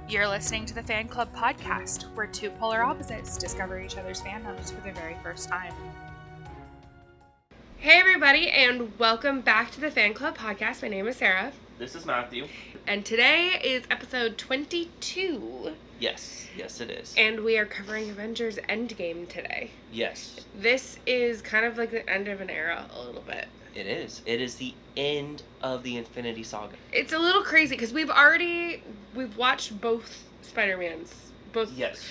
You're listening to the Fan Club Podcast, where two polar opposites discover each other's fandoms for the very first time. Hey everybody, and welcome back to the Fan Club Podcast. My name is Sarah. This is Matthew. And today is episode 22. Yes, it is. And we are covering Avengers Endgame today. Yes. This is kind of like the end of an era, a little bit. It is. It is the end of the Infinity Saga. It's a little crazy, because we've watched both Spider-Mans. Yes.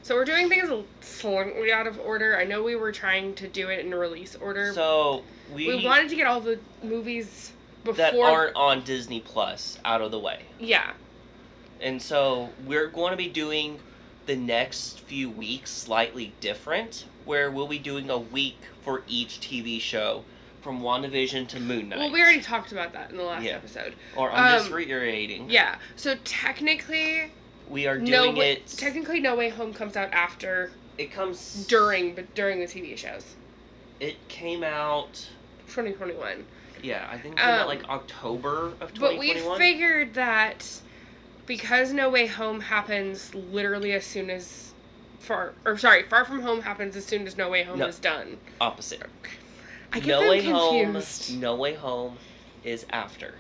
So we're doing things slightly out of order. I know we were trying to do it in release order. So, we wanted to get all the movies before... that aren't on Disney Plus out of the way. Yeah. And so, we're going to be doing the next few weeks slightly different, where we'll be doing a week for each TV show, from WandaVision to Moon Knight. Well, we already talked about that in the last episode. Or I'm just reiterating. Yeah. So technically... we are doing it... Technically, No Way Home comes out after... It comes... during the TV shows. It came out... 2021. Yeah, I think it came out like October of 2021. But we figured that because No Way Home happens literally as soon as... Far From Home happens as soon as No Way Home is done. Opposite. I get them confused. No Way Home is after.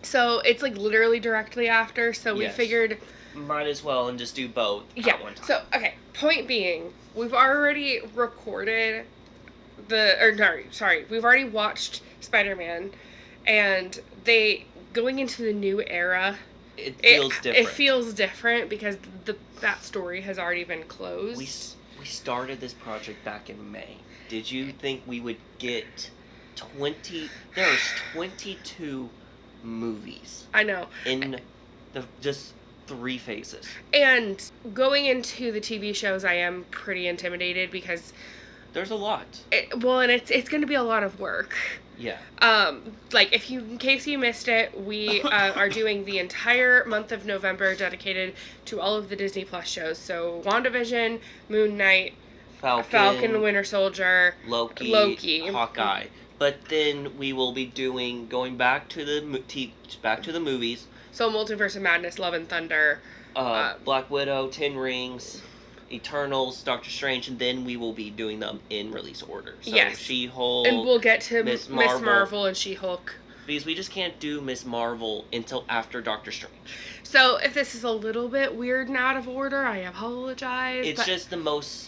So it's like literally directly after, so we figured... might as well and just do both at one time. So, okay, point being, we've already recorded we've already watched Spider-Man, and going into the new era... It feels different. It feels different because that story has already been closed. We started this project back in May. Did you think we would get 20... There's 22 movies. I know. In just 3 phases. And going into the TV shows, I am pretty intimidated because... there's a lot. And it's going to be a lot of work. Yeah. In case you missed it, we are doing the entire month of November dedicated to all of the Disney Plus shows. So WandaVision, Moon Knight, Falcon, Winter Soldier, Loki, Hawkeye. But then we will be going back to the movies. So Multiverse of Madness, Love and Thunder, Black Widow, 10 Rings, Eternals, Doctor Strange, and then we will be doing them in release order. So yes. She-Hulk, and we'll get to Miss Marvel and She-Hulk. Because we just can't do Miss Marvel until after Doctor Strange. So if this is a little bit weird and out of order, I apologize. It's just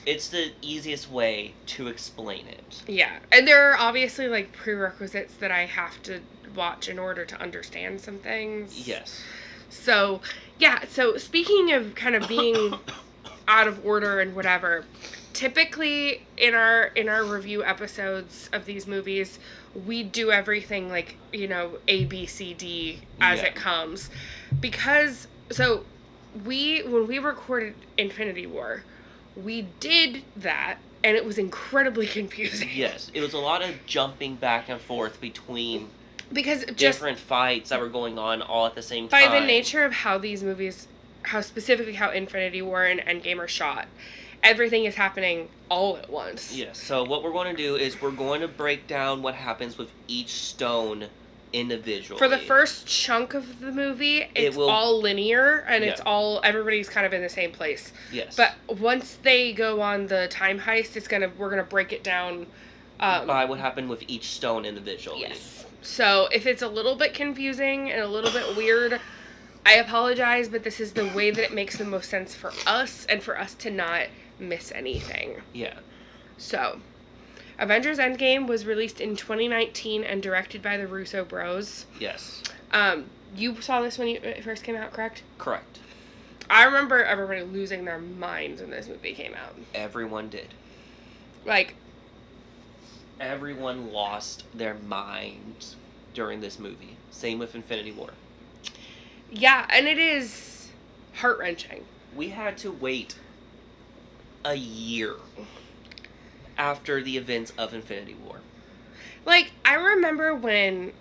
it's the easiest way to explain it. Yeah, and there are obviously prerequisites that I have to watch in order to understand some things. Yes. So speaking of kind of being out of order and whatever, typically in our review episode of these movies, we do everything A, B, C, D as it comes. Because, when we recorded Infinity War, we did that, and it was incredibly confusing. Yes, it was a lot of jumping back and forth between different fights that were going on all at the same time. By the nature of how these movies, how Infinity War and Endgame are shot, everything is happening all at once. Yes, so what we're going to do is we're going to break down what happens with each stone individually. For the first chunk of the movie, it's all linear, and everybody's kind of in the same place. Yes. But once they go on the time heist, we're gonna break it down by what happened with each stone individually. Yes. So if it's a little bit confusing and a little bit weird, I apologize, but this is the way that it makes the most sense for us and for us to not miss anything. Yeah. So, Avengers Endgame was released in 2019 and directed by the Russo bros. Yes. You saw this when it first came out, correct? Correct. I remember everybody losing their minds when this movie came out. Everyone did. Everyone lost their minds during this movie. Same with Infinity War. Yeah, and it is heart-wrenching. We had to wait a year after the events of Infinity War. I remember when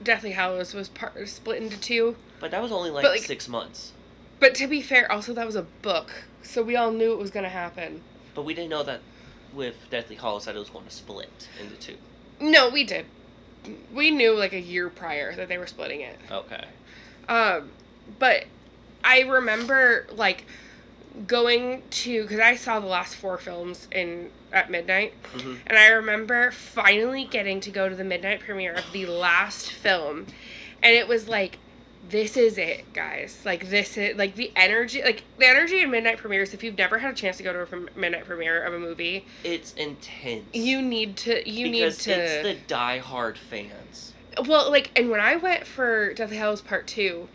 Deathly Hallows was split into 2. But that was only 6 months. But to be fair, also that was a book, so we all knew it was going to happen. But we didn't know that with Deathly Hallows that it was going to split into 2. No, we did. We knew a year prior that they were splitting it. Okay. But I remember, like, going to, because I saw the last 4 films at midnight, and I remember finally getting to go to the midnight premiere of the last film, and it was like, this is it, guys. Like, this is, like, the energy in midnight premieres, if you've never had a chance to go to a midnight premiere of a movie, it's intense. You need to. Because it's the die-hard fans. Well, like, and when I went for Deathly Hallows Part 2,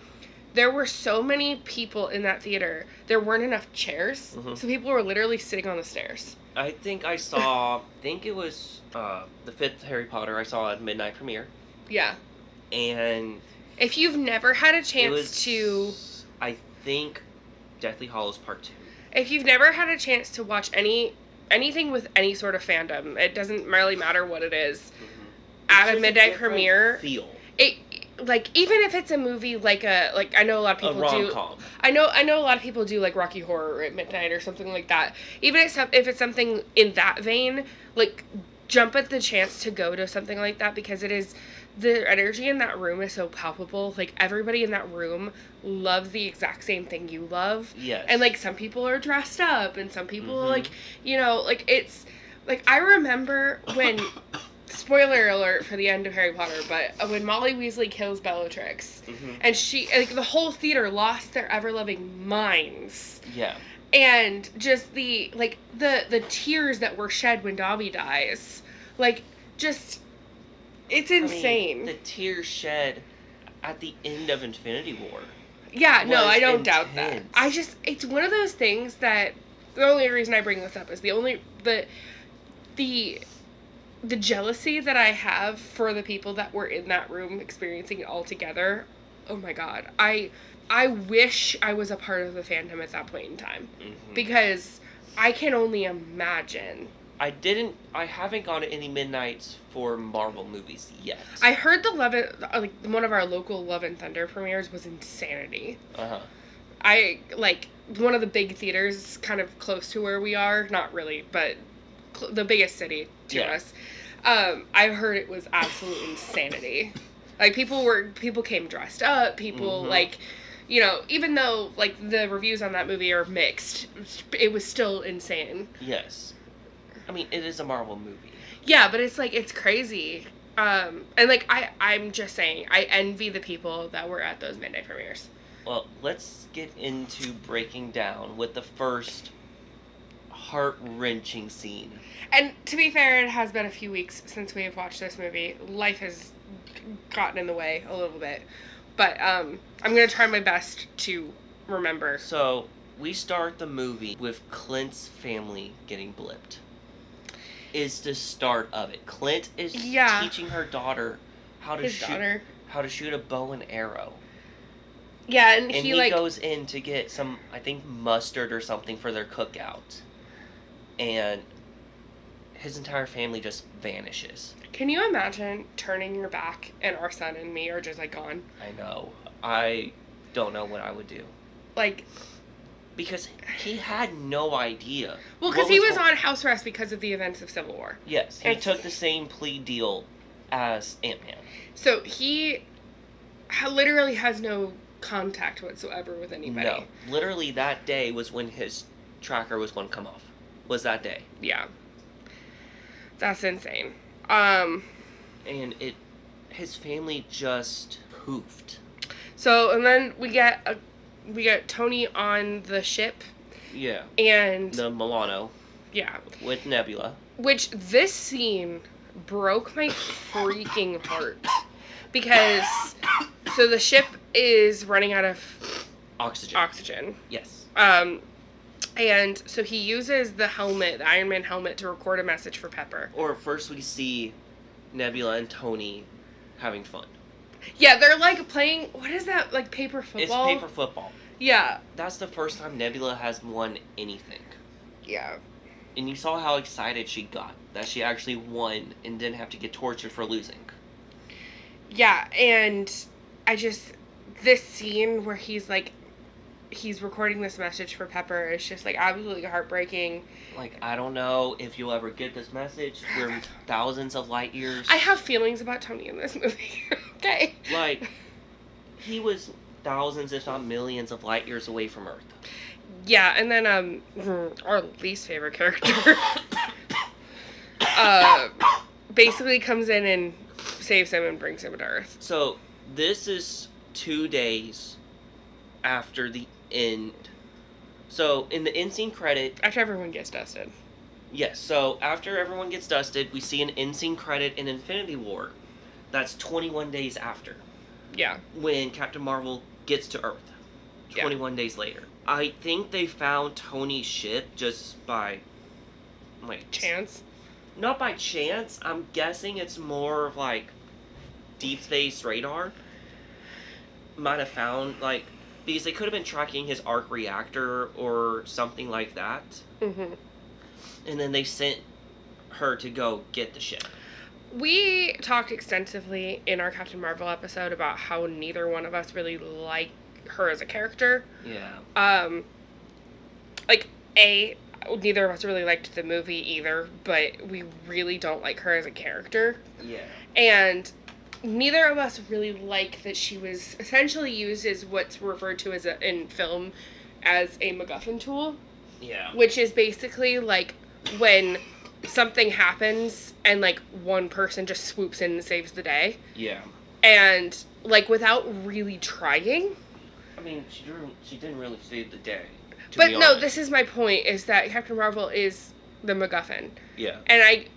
there were so many people in that theater, there weren't enough chairs, so people were literally sitting on the stairs. I think I saw, it was the 5th Harry Potter I saw at midnight premiere. Yeah. And if you've never had a chance to... I think Deathly Hallows Part 2. If you've never had a chance to watch anything with any sort of fandom, it doesn't really matter what it is, at a midnight premiere... feel. It, like, even if it's a movie like I know a lot of people do. rom-com. I know a lot of people do, like, Rocky Horror at midnight or something like that. Even if it's something in that vein, like, jump at the chance to go to something like that, because it is, the energy in that room is so palpable. Like, everybody in that room loves the exact same thing you love. Yes. And, like, some people are dressed up, and some people, like, you know, like, it's, like, I remember when... Spoiler alert for the end of Harry Potter, but when Molly Weasley kills Bellatrix, and she, like, the whole theater lost their ever-loving minds. Yeah. And just the tears that were shed when Dobby dies. Like, just, it's insane. I mean, the tears shed at the end of Infinity War. Yeah, no, I don't intense. doubt that. It's one of those things that, the only reason I bring this up is the jealousy that I have for the people that were in that room experiencing it all together. Oh my god. I wish I was a part of the fandom at that point in time. Because I can only imagine. I haven't gone to any midnights for Marvel movies yet. I heard one of our local Love and Thunder premieres was insanity. One of the big theaters kind of close to where we are, not really, but the biggest city to us. I heard it was absolute insanity. Like, people came dressed up, people, like, you know, even though, like, the reviews on that movie are mixed, it was still insane. Yes. I mean, it is a Marvel movie. Yeah, but it's, like, it's crazy. And, like, I'm just saying, I envy the people that were at those midnight premieres. Well, let's get into breaking down with the first heart-wrenching scene. And to be fair, it has been a few weeks since we have watched this movie. Life has gotten in the way a little bit. But I'm going to try my best to remember. So, we start the movie with Clint's family getting blipped. Is the start of it. Clint is teaching her daughter how to shoot a bow and arrow. Yeah, and he goes in to get some, I think, mustard or something for their cookout. And his entire family just vanishes. Can you imagine turning your back and our son and me are just, like, gone? I know. I don't know what I would do. Like... Because he had no idea. Well, because he was on house arrest because of the events of Civil War. Yes, he took the same plea deal as Ant-Man. So he literally has no contact whatsoever with anybody. No. Literally that day was when his tracker was going to come off. Was that day. Yeah. That's insane. And his family just poofed. So, and then we get Tony on the ship. Yeah. And the Milano. Yeah. With Nebula. Which, this scene broke my freaking heart. Because, so the ship is running out of oxygen. Yes. And so he uses the Iron Man helmet, to record a message for Pepper. Or first we see Nebula and Tony having fun. Yeah, they're, like, playing, what is that, like, paper football? It's paper football. Yeah. That's the first time Nebula has won anything. Yeah. And you saw how excited she got, that she actually won and didn't have to get tortured for losing. Yeah, and this scene where he's recording this message for Pepper is just, like, absolutely heartbreaking. Like, I don't know if you'll ever get this message. We're thousands of light years. I have feelings about Tony in this movie. Okay. Like, he was thousands, if not millions, of light years away from Earth. Yeah, and then our least favorite character basically comes in and saves him and brings him to Earth. So this is 2 days after the end. So in the end scene credit, After everyone gets dusted. yes, so after everyone gets dusted, we see an end scene credit in Infinity War. That's 21 days after. Yeah. When Captain Marvel gets to Earth. 21 days later. I think they found Tony's ship just by, like... Chance? Not by chance. I'm guessing it's more of, like, deep space radar. Might have found, like... Because they could have been tracking his arc reactor or something like that. Mm-hmm. And then they sent her to go get the ship. We talked extensively in our Captain Marvel episode about how neither one of us really like her as a character. Yeah. Neither of us really liked the movie either, but we really don't like her as a character. Yeah. And neither of us really like that she was essentially used as what's referred to as in film as a MacGuffin tool. Yeah. Which is basically like when something happens and like one person just swoops in and saves the day. Yeah. And like without really trying. I mean, she didn't really save the day. But no, this is my point, is that Captain Marvel is the MacGuffin. Yeah. And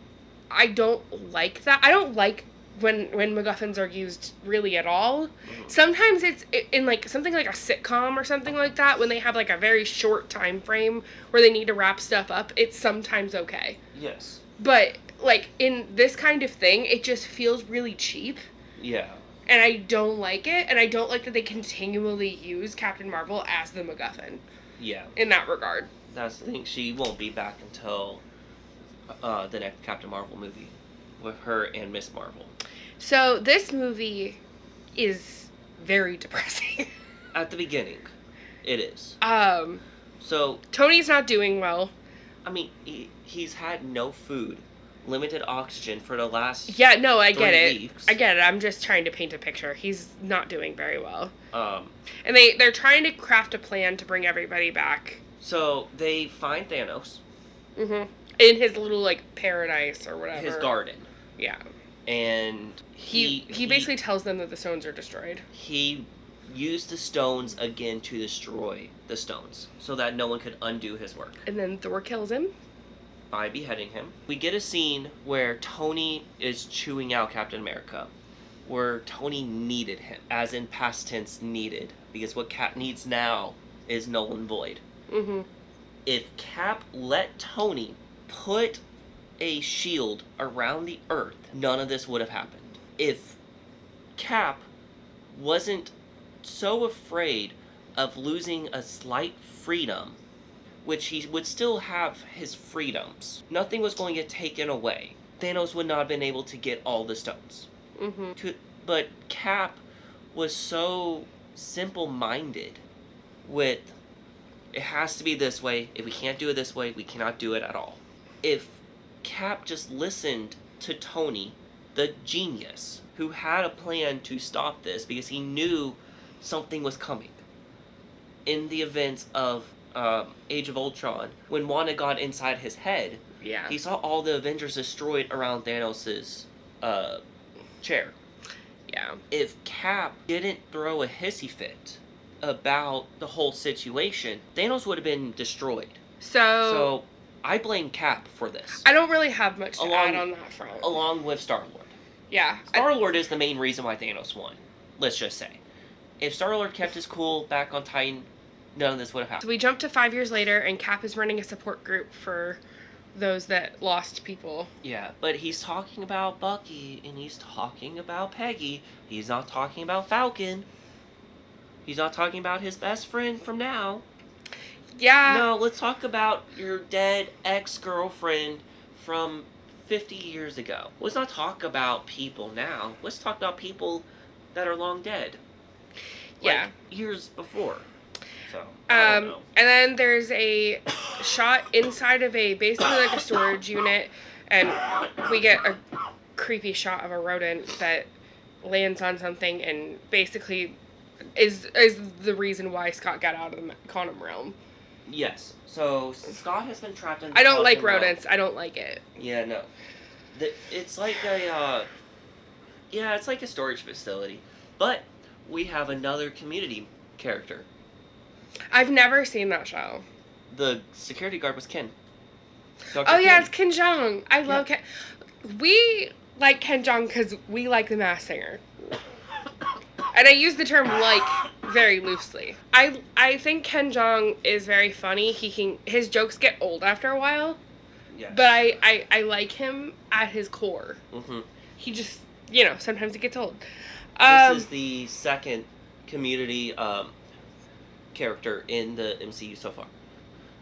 I don't like that. I don't like when MacGuffins are used really at all. Mm-hmm. Sometimes it's in like something like a sitcom or something like that, when they have like a very short time frame where they need to wrap stuff up, it's sometimes okay. Yes. But like in this kind of thing, it just feels really cheap. Yeah. And I don't like it, and I don't like that they continually use Captain Marvel as the MacGuffin. Yeah. In that regard. That's the thing. She won't be back until the next Captain Marvel movie with her and Miss Marvel. So this movie is very depressing. At the beginning, it is. So Tony's not doing well. I mean, he's had no food, limited oxygen for the last I get 3 it. weeks. I get it. I'm just trying to paint a picture. He's not doing very well. And they're trying to craft a plan to bring everybody back. So they find Thanos. Mm-hmm. In his little like paradise or whatever. His garden. Yeah. And he basically tells them that the stones are destroyed. He used the stones again to destroy the stones so that no one could undo his work. And then Thor kills him. By beheading him. We get a scene where Tony is chewing out Captain America. Where Tony needed him. As in past tense, needed. Because what Cap needs now is null and void. Mm-hmm. If Cap let Tony put a shield around the Earth, none of this would have happened. If Cap wasn't so afraid of losing a slight freedom, which he would still have his freedoms, nothing was going to get taken away. Thanos would not have been able to get all the stones. Mm-hmm. But Cap was so simple-minded with, it has to be this way. If we can't do it this way, we cannot do it at all. If Cap just listened to Tony, the genius, who had a plan to stop this because he knew something was coming. In the events of Age of Ultron, when Wanda got inside his head, he saw all the Avengers destroyed around Thanos' chair. Yeah. If Cap didn't throw a hissy fit about the whole situation, Thanos would have been destroyed. So I blame Cap for this. I don't really have much to add on that front. Along with Star-Lord. Yeah. Star-Lord is the main reason why Thanos won. Let's just say. If Star-Lord kept his cool back on Titan, none of this would have happened. So we jump to 5 years later, and Cap is running a support group for those that lost people. Yeah, but he's talking about Bucky, and he's talking about Peggy. He's not talking about Falcon. He's not talking about his best friend from now. Yeah. No, let's talk about your dead ex-girlfriend from 50 years ago. Let's not talk about people now. Let's talk about people that are long dead. Yeah. Years before. So, I don't know. And then there's a shot inside of basically like a storage unit, and we get a creepy shot of a rodent that lands on something and basically is the reason why Scott got out of the quantum realm. Yes. So Scott has been trapped in the I don't like quantum realm. rodents. I don't like it. Yeah, no. It's like a it's like a storage facility. But we have another Community character. I've never seen that show. The security guard was Ken. Oh yeah, it's Ken Jeong. I love Ken. We like Ken Jeong because we like The Masked Singer. And I use the term "like" very loosely. I think Ken Jeong is very funny. His jokes get old after a while. Yes. But I like him at his core. Mm-hmm. He just, sometimes it gets old. This is the second Community character in the MCU so far.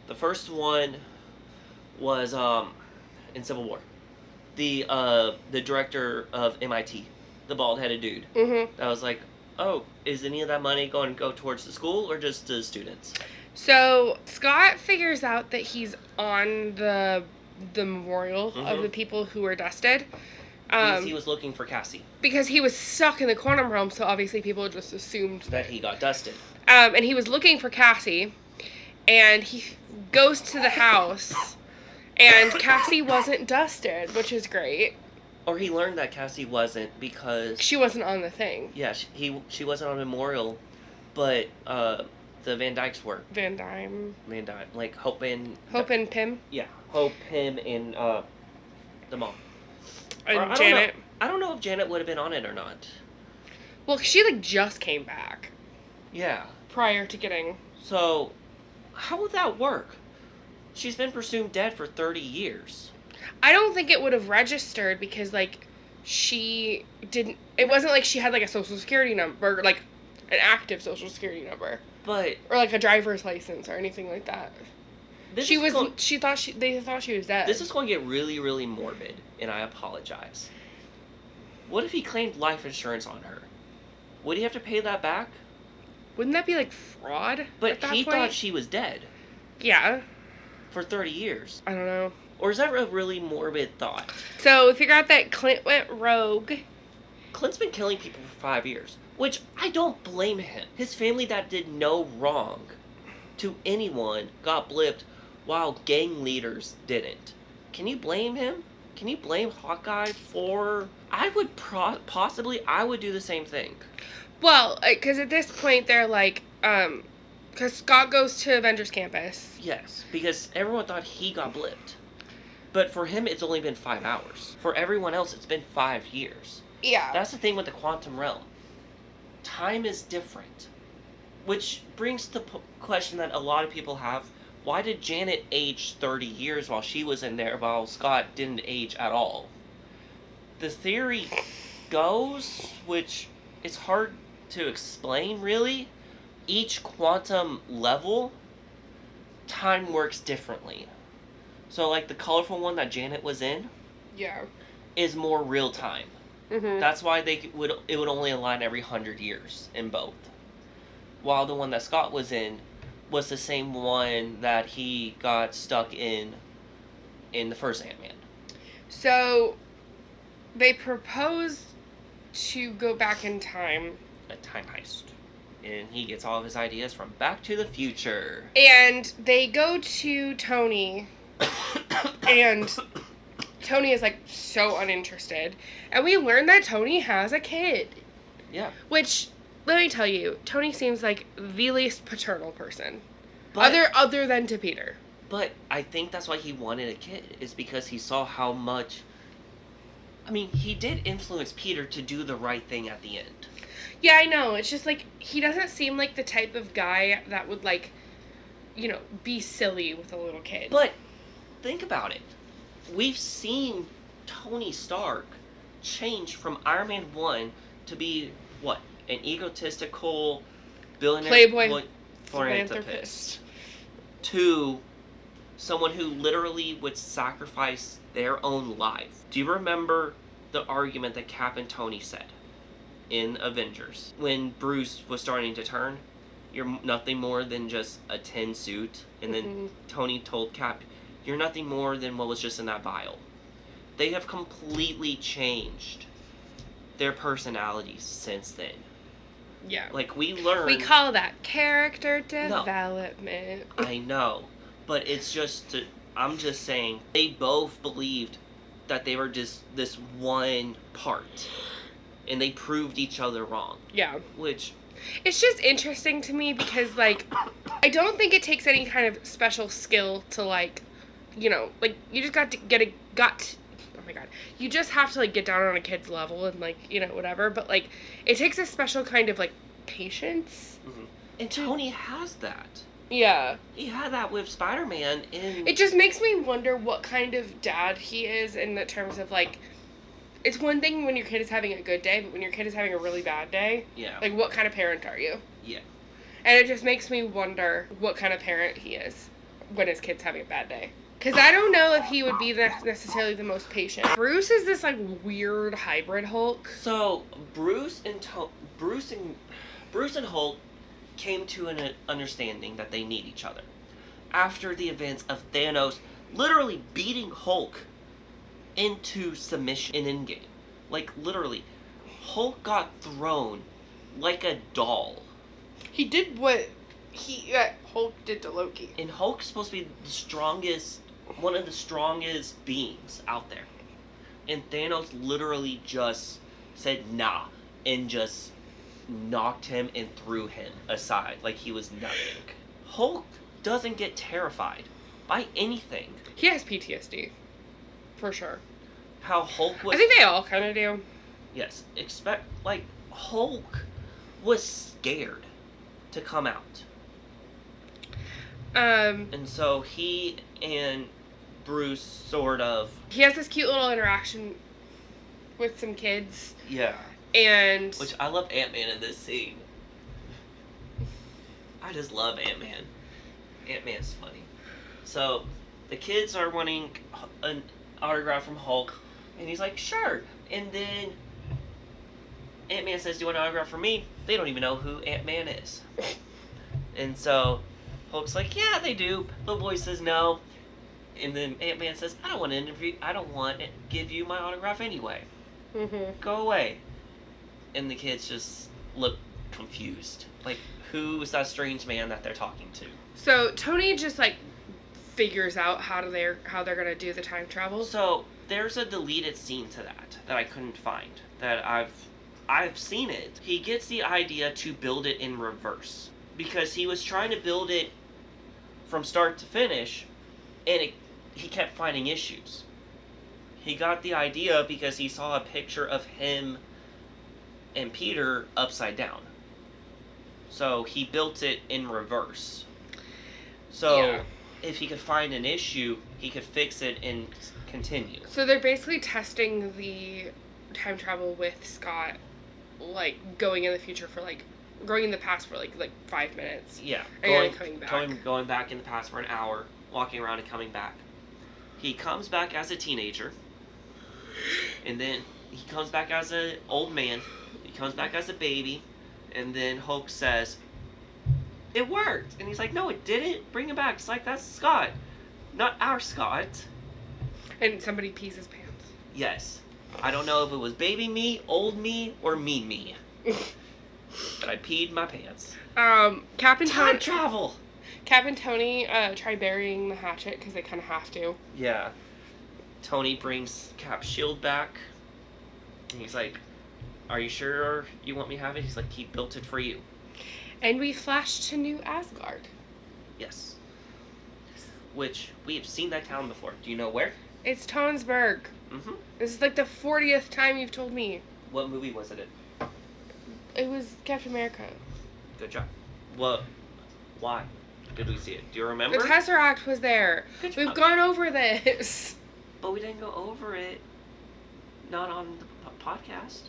The first one was in Civil War. The director of MIT, the bald-headed dude. Mm-hmm. That was like, oh, is any of that money going to go towards the school or just the students? So Scott figures out that he's on the memorial of the people who were dusted. Because he was looking for Cassie. Because he was stuck in the quantum realm, so obviously people just assumed that he got dusted. And he was looking for Cassie, and he goes to the house, and Cassie wasn't dusted, which is great. Or he learned that Cassie wasn't because she wasn't on the thing. Yeah, she wasn't on memorial, but the Van Dykes were. Van Dyne, like Hope and Pym. Yeah, Hope, Pym, and the mom. And Janet. I don't know if Janet would have been on it or not. Well, she just came back. Yeah. Prior to getting. So, how would that work? She's been presumed dead for 30 years. I don't think it would have registered because, she didn't. It wasn't like she had, a social security number, an active social security number. But. Or, a driver's license or anything like that. They thought she was dead. This is going to get really, really morbid, and I apologize. What if he claimed life insurance on her? Would he have to pay that back? Wouldn't that be, fraud? But he thought she was dead. Yeah. For 30 years. I don't know. Or is that a really morbid thought? So, we figure out that Clint went rogue. Clint's been killing people for 5 years. Which, I don't blame him. His family that did no wrong to anyone got blipped while gang leaders didn't. Can you blame him? Can you blame Hawkeye for... I would I would do the same thing. Well, because at this point they're because Scott goes to Avengers Campus. Yes, because everyone thought he got blipped. But for him, it's only been 5 hours. For everyone else, it's been 5 years. Yeah. That's the thing with the quantum realm. Time is different. Which brings the question that a lot of people have. Why did Janet age 30 years while she was in there while Scott didn't age at all? The theory goes, which it's hard to explain really, each quantum level, time works differently. So the colorful one that Janet was in is more real time. Mm-hmm. That's why it would only align every 100 years in both. While the one that Scott was in was the same one that he got stuck in the first Ant-Man. So, they propose to go back in time. A time heist. And he gets all of his ideas from Back to the Future. And they go to Tony. And Tony is, so uninterested. And we learn that Tony has a kid. Yeah. Which... let me tell you, Tony seems like the least paternal person. Other than to Peter. But I think that's why he wanted a kid, is because he saw how much... I mean, he did influence Peter to do the right thing at the end. Yeah, I know. It's just, he doesn't seem like the type of guy that would, be silly with a little kid. But, think about it. We've seen Tony Stark change from Iron Man 1 to be, what? An egotistical billionaire Playboy philanthropist to someone who literally would sacrifice their own life. Do you remember the argument that Cap and Tony said in Avengers when Bruce was starting to turn? You're nothing more than just a tin suit. And then Tony told Cap, you're nothing more than what was just in that vial. They have completely changed their personalities since then. Yeah. Like, we learn... We call that character development. No, I know. But it's just... I'm just saying, they both believed that they were just this one part. And they proved each other wrong. Yeah. Which... It's just interesting to me because, like, I don't think it takes any kind of special skill to, like, you know, like, you just got to oh my god, you just have to, like, get down on a kid's level and, like, you know, whatever, but, like, it takes a special kind of, like, patience. Mm-hmm. And Tony has that. Yeah. He had that with Spider-Man, and... It just makes me wonder what kind of dad he is in the terms of, like, it's one thing when your kid is having a good day, but when your kid is having a really bad day, yeah. like, what kind of parent are you? Yeah. And it just makes me wonder what kind of parent he is when his kid's having a bad day. Because I don't know if he would be necessarily the most patient. Bruce is this, like, weird hybrid Hulk. So, Bruce and Hulk came to an understanding that they need each other. After the events of Thanos literally beating Hulk into submission in Endgame. Like, literally. Hulk got thrown like a doll. He did what Hulk did to Loki. And Hulk's supposed to be the strongest, one of the strongest beings out there. And Thanos literally just said nah and just knocked him and threw him aside like he was nothing. Hulk doesn't get terrified by anything. He has PTSD. For sure. How Hulk was... I think they all kind of do. Yes. Hulk was scared to come out. And so he and Bruce sort of... He has this cute little interaction with some kids. Yeah. And... Which I love Ant-Man in this scene. I just love Ant-Man. Ant-Man's funny. So, the kids are wanting an autograph from Hulk, and he's like, sure. And then Ant-Man says, do you want an autograph from me? They don't even know who Ant-Man is. And so Hulk's like, yeah, they do. Little boy says no. And then Ant-Man says, I don't want to give you my autograph anyway. Mm-hmm. Go away. And the kids just look confused. Like, who's that strange man that they're talking to? So Tony just, like, figures out how they're gonna do the time travel. So there's a deleted scene to that I couldn't find. That I've seen it. He gets the idea to build it in reverse because he was trying to build it from start to finish, and he kept finding issues. He got the idea because he saw a picture of him and Peter upside down. So he built it in reverse. So yeah. If he could find an issue, he could fix it and continue. So they're basically testing the time travel with Scott, like, going in the future for, like, going in the past for, like 5 minutes. Yeah. And then coming back. Going back in the past for an hour, walking around and coming back. He comes back as a teenager, and then he comes back as an old man, he comes back as a baby, and then Hulk says, it worked! And he's like, no, it didn't. Bring him back. It's like, that's Scott. Not our Scott. And somebody pees his pants. Yes. I don't know if it was baby me, old me, or me. But I peed my pants. Cap and Time travel! Cap and Tony try burying the hatchet because they kind of have to. Yeah. Tony brings Cap's shield back. And he's like, are you sure you want me to have it? He's like, he built it for you. And we flash to New Asgard. Yes. Which, we have seen that town before. Do you know where? It's Tonsberg. Mm-hmm. This is like the 40th time you've told me. What movie was it in? It was Captain America. Good job. What? Why did we see it? Do you remember? The Tesseract was there. Good We've job. gone over this. But we didn't go over it. Not on the podcast.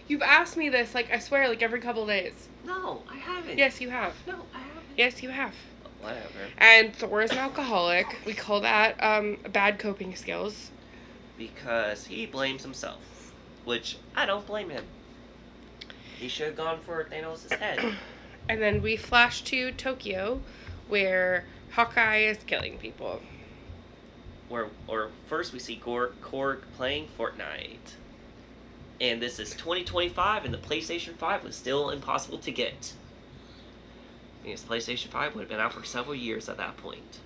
You've asked me this, like, I swear, like, every couple days. No, I haven't. Yes, you have. No, I haven't. Yes, you have. Whatever. And Thor is an alcoholic. We call that bad coping skills. Because he blames himself. Which, I don't blame him. He should have gone for Thanos' head. And then we flash to Tokyo, where Hawkeye is killing people. Or first we see Korg playing Fortnite. And this is 2025, and the PlayStation 5 was still impossible to get. Because PlayStation 5 would have been out for several years at that point.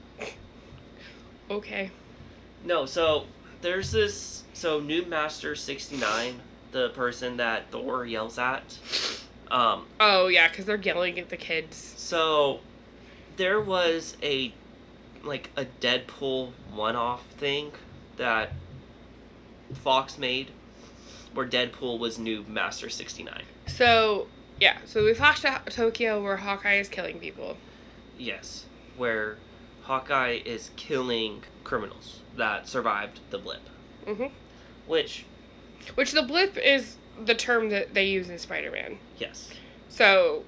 Okay. No, so there's this. So Noob Master 69, the person that Thor yells at. Oh yeah, because they're yelling at the kids. So there was a Deadpool one-off thing that Fox made, where Deadpool was Noob Master 69. So yeah, so we flash to Tokyo where Hawkeye is killing people. Yes, where Hawkeye is killing criminals that survived the blip. Mm-hmm. Which the blip is the term that they use in Spider-Man. Yes. So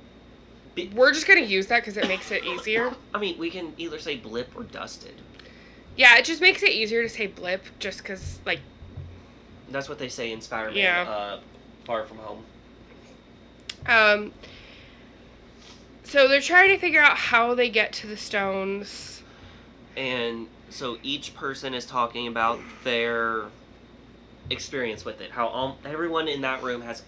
we're just going to use that because it makes it easier. I mean, we can either say blip or dusted. Yeah, it just makes it easier to say blip just because, like... That's what they say in Spider-Man, yeah. Far From Home. So they're trying to figure out how they get to the stones. And so each person is talking about their experience with it. How everyone in that room has...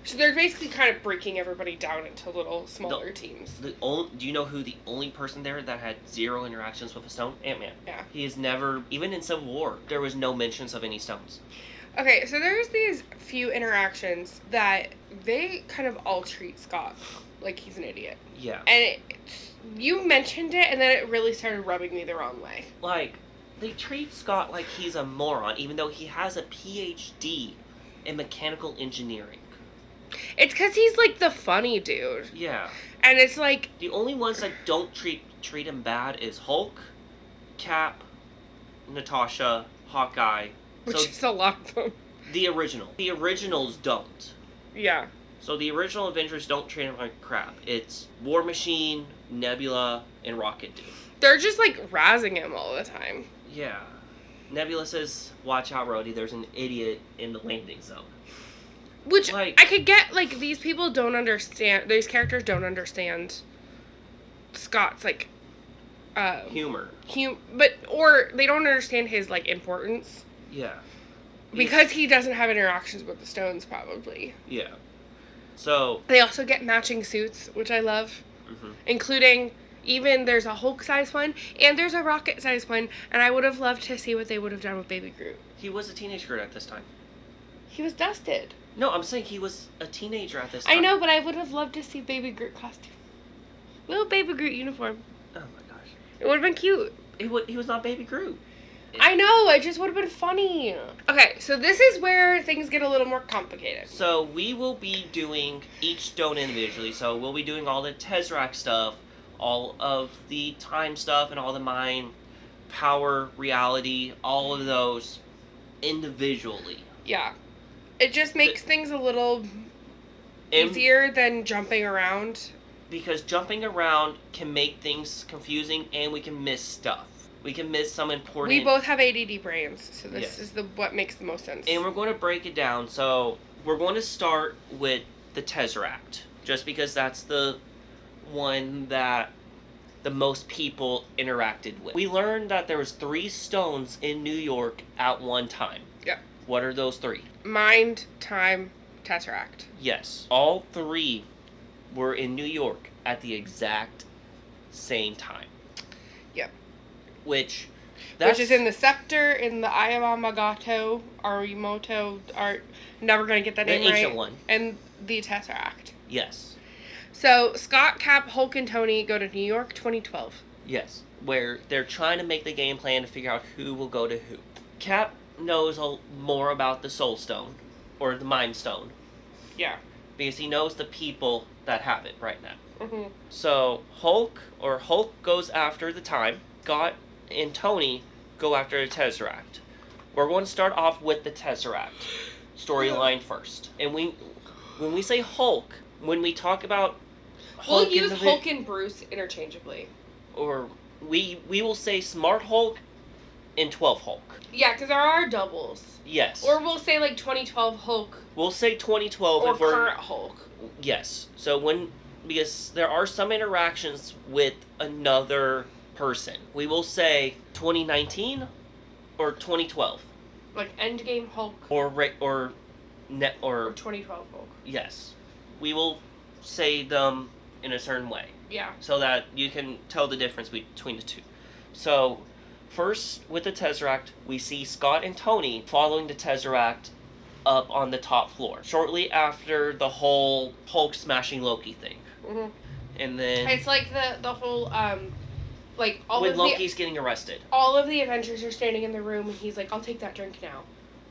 So they're basically kind of breaking everybody down into little smaller teams. Do you know who the only person there that had zero interactions with a stone? Ant-Man. Yeah. He has never, even in Civil War, there was no mentions of any stones. Okay, so there's these few interactions that they kind of all treat Scott like he's an idiot. Yeah. And you mentioned it, and then it really started rubbing me the wrong way. Like, they treat Scott like he's a moron, even though he has a PhD in mechanical engineering. It's because he's, like, the funny dude. Yeah. And it's like... The only ones that don't treat him bad is Hulk, Cap, Natasha, Hawkeye. Which is a lot of them. The original. The originals don't. Yeah. So the original Avengers don't treat him like crap. It's War Machine, Nebula, and Rocket Dude. They're just, like, razzing him all the time. Yeah. Nebula says, "Watch out, Rhodey, there's an idiot in the landing zone." Which, like, I could get, like, these people don't understand, these characters don't understand Scott's, like, humor. Or they don't understand his, like, importance. Yeah. Because he doesn't have interactions with the stones, probably. Yeah. So... They also get matching suits, which I love. Mm-hmm. Including, even there's a Hulk-sized one, and there's a Rocket-sized one, and I would have loved to see what they would have done with Baby Groot. He was a teenage Groot at this time. He was dusted. No, I'm saying he was a teenager at this time. I know, but I would have loved to see Baby Groot costume. Little Baby Groot uniform. Oh my gosh. It would have been cute. He was not Baby Groot. I know, it just would have been funny. Okay, so this is where things get a little more complicated. So we will be doing each stone individually. So we'll be doing all the Tesseract stuff, all of the time stuff, and all the mind, power, reality, all of those individually. Yeah. It just makes things a little easier than jumping around. Because jumping around can make things confusing, and we can miss stuff. We can miss some important... We both have ADD brains, so this is what makes the most sense. And we're going to break it down. So we're going to start with the Tesseract, just because that's the one that the most people interacted with. We learned that there was 3 stones in New York at one time. Yeah. What are those 3? Mind, time, Tesseract. Yes. All 3 were in New York at the exact same time. Yep. Which is in the Scepter, in the Eye of Arimoto, never gonna get that name right. The ancient one. And the Tesseract. Yes. So, Scott, Cap, Hulk, and Tony go to New York 2012. Yes. Where they're trying to make the game plan to figure out who will go to who. Cap knows more about the Soul Stone, or the Mind Stone. Yeah. Because he knows the people that have it right now. Mm-hmm. So, Hulk goes after the time. Scott and Tony go after the Tesseract. We're going to start off with the Tesseract storyline first. And when we say Hulk, when we talk about Hulk, we'll use Hulk and Bruce interchangeably. Or we will say Smart Hulk and 12 Hulk. Yeah, because there are doubles. Yes. Or we'll say like 2012 Hulk. We'll say 2012 or current Hulk. Yes. So because there are some interactions with another person. We will say 2019 or 2012. Like Endgame Hulk. Or Or 2012 Hulk. Yes. We will say them in a certain way. Yeah. So that you can tell the difference between the two. So, first, with the Tesseract, we see Scott and Tony following the Tesseract up on the top floor. Shortly after the whole Hulk smashing Loki thing. Mm-hmm. And then... It's like the whole, like, all when of Loki's getting arrested. All of the Avengers are standing in the room, and he's like, I'll take that drink now.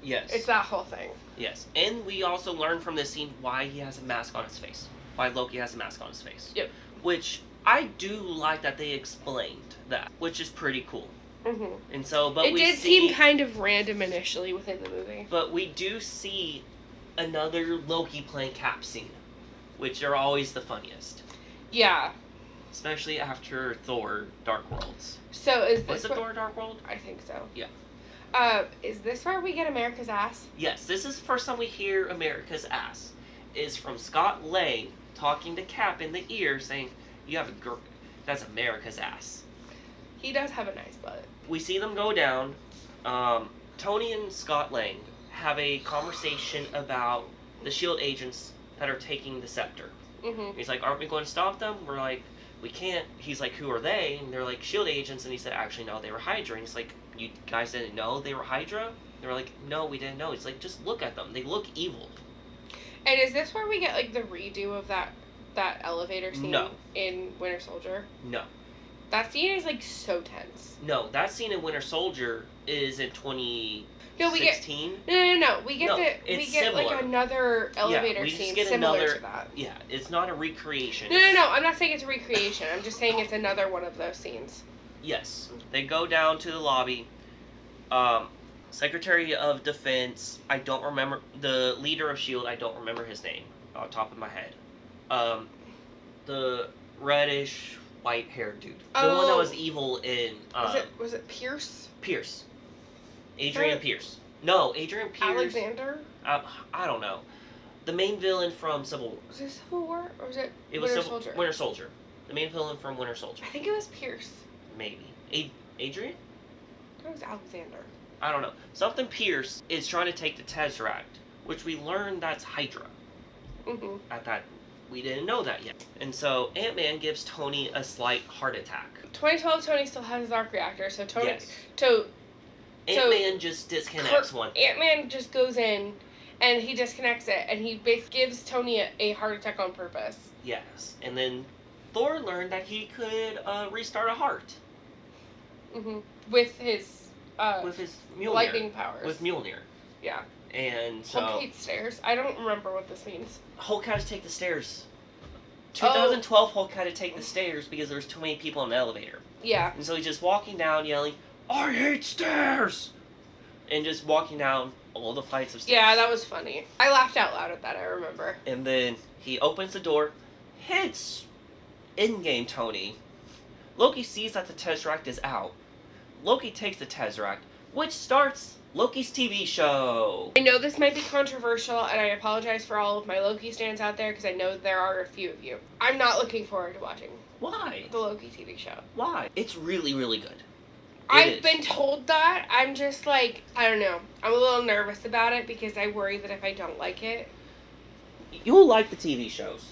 Yes. It's that whole thing. Yes. And we also learn from this scene why he has a mask on his face. Why Loki has a mask on his face. Yep. Which, I do like that they explained that, which is pretty cool. Mm-hmm. And so, but it did seem kind of random initially within the movie. But we do see another Loki playing Cap scene, which are always the funniest. Yeah. Especially after Thor Dark Worlds. So is this... Was it Thor Dark World? I think so. Yeah. Is this where we get America's ass? Yes, this is the first time we hear America's ass. Is from Scott Lang talking to Cap in the ear saying, you have a girl, that's America's ass. He does have a nice butt. We see them go down. Tony and Scott Lang have a conversation about the S.H.I.E.L.D. agents that are taking the scepter. Mm-hmm. He's like, aren't we going to stop them? We're like, we can't. He's like, who are they? And they're like, S.H.I.E.L.D. agents. And he said, actually, no, they were Hydra. And he's like, you guys didn't know they were Hydra? They were like, no, we didn't know. He's like, just look at them. They look evil. And is this where we get, like, the redo of that elevator scene No. in Winter Soldier? No. That scene is, like, so tense. No, that scene in Winter Soldier is in 2016. No, we get... No. We get similar. like, another elevator scene similar to that. Yeah, it's not a recreation. No. I'm not saying it's a recreation. I'm just saying it's another one of those scenes. Yes. They go down to the lobby. Secretary of Defense, I don't remember, the leader of S.H.I.E.L.D., I don't remember his name off the top of my head. The reddish, white-haired dude. The one that was evil in... Was it Pierce? Pierce. Adrian Pierce. No, Adrian Pierce... Alexander? I don't know. The main villain from Civil War. Was it Civil War? Or was it Soldier? Winter Soldier. The main villain from Winter Soldier. I think it was Pierce. Maybe. Adrian? I thought it was Alexander. I don't know. Something Pierce is trying to take the Tesseract, which we learned that's Hydra. Mm-hmm. At that, we didn't know that yet. And so Ant-Man gives Tony a slight heart attack. 2012 Tony still has his arc reactor, so Tony... Yes. Ant-Man just disconnects one. Ant-Man just goes in, and he disconnects it, and he gives Tony a heart attack on purpose. Yes. And then Thor learned that he could restart a heart. Mm-hmm. With his Mjolnir. lightning powers. With Mjolnir. Yeah. And so... Hulk hates stairs. I don't remember what this means. Hulk had to take the stairs. 2012 Hulk had to take the stairs because there was too many people in the elevator. Yeah. And so he's just walking down yelling, I hate stairs! And just walking down all the flights of stairs. Yeah, that was funny. I laughed out loud at that, I remember. And then he opens the door, hits Endgame Tony. Loki sees that the Tesseract is out. Loki takes the Tesseract, which starts Loki's TV show. I know this might be controversial, and I apologize for all of my Loki stands out there, because I know there are a few of you. I'm not looking forward to watching Why? the Loki TV show. Why? It's really, really good. I've been told that. I'm just like, I don't know. I'm a little nervous about it, because I worry that if I don't like it... You'll like the TV shows.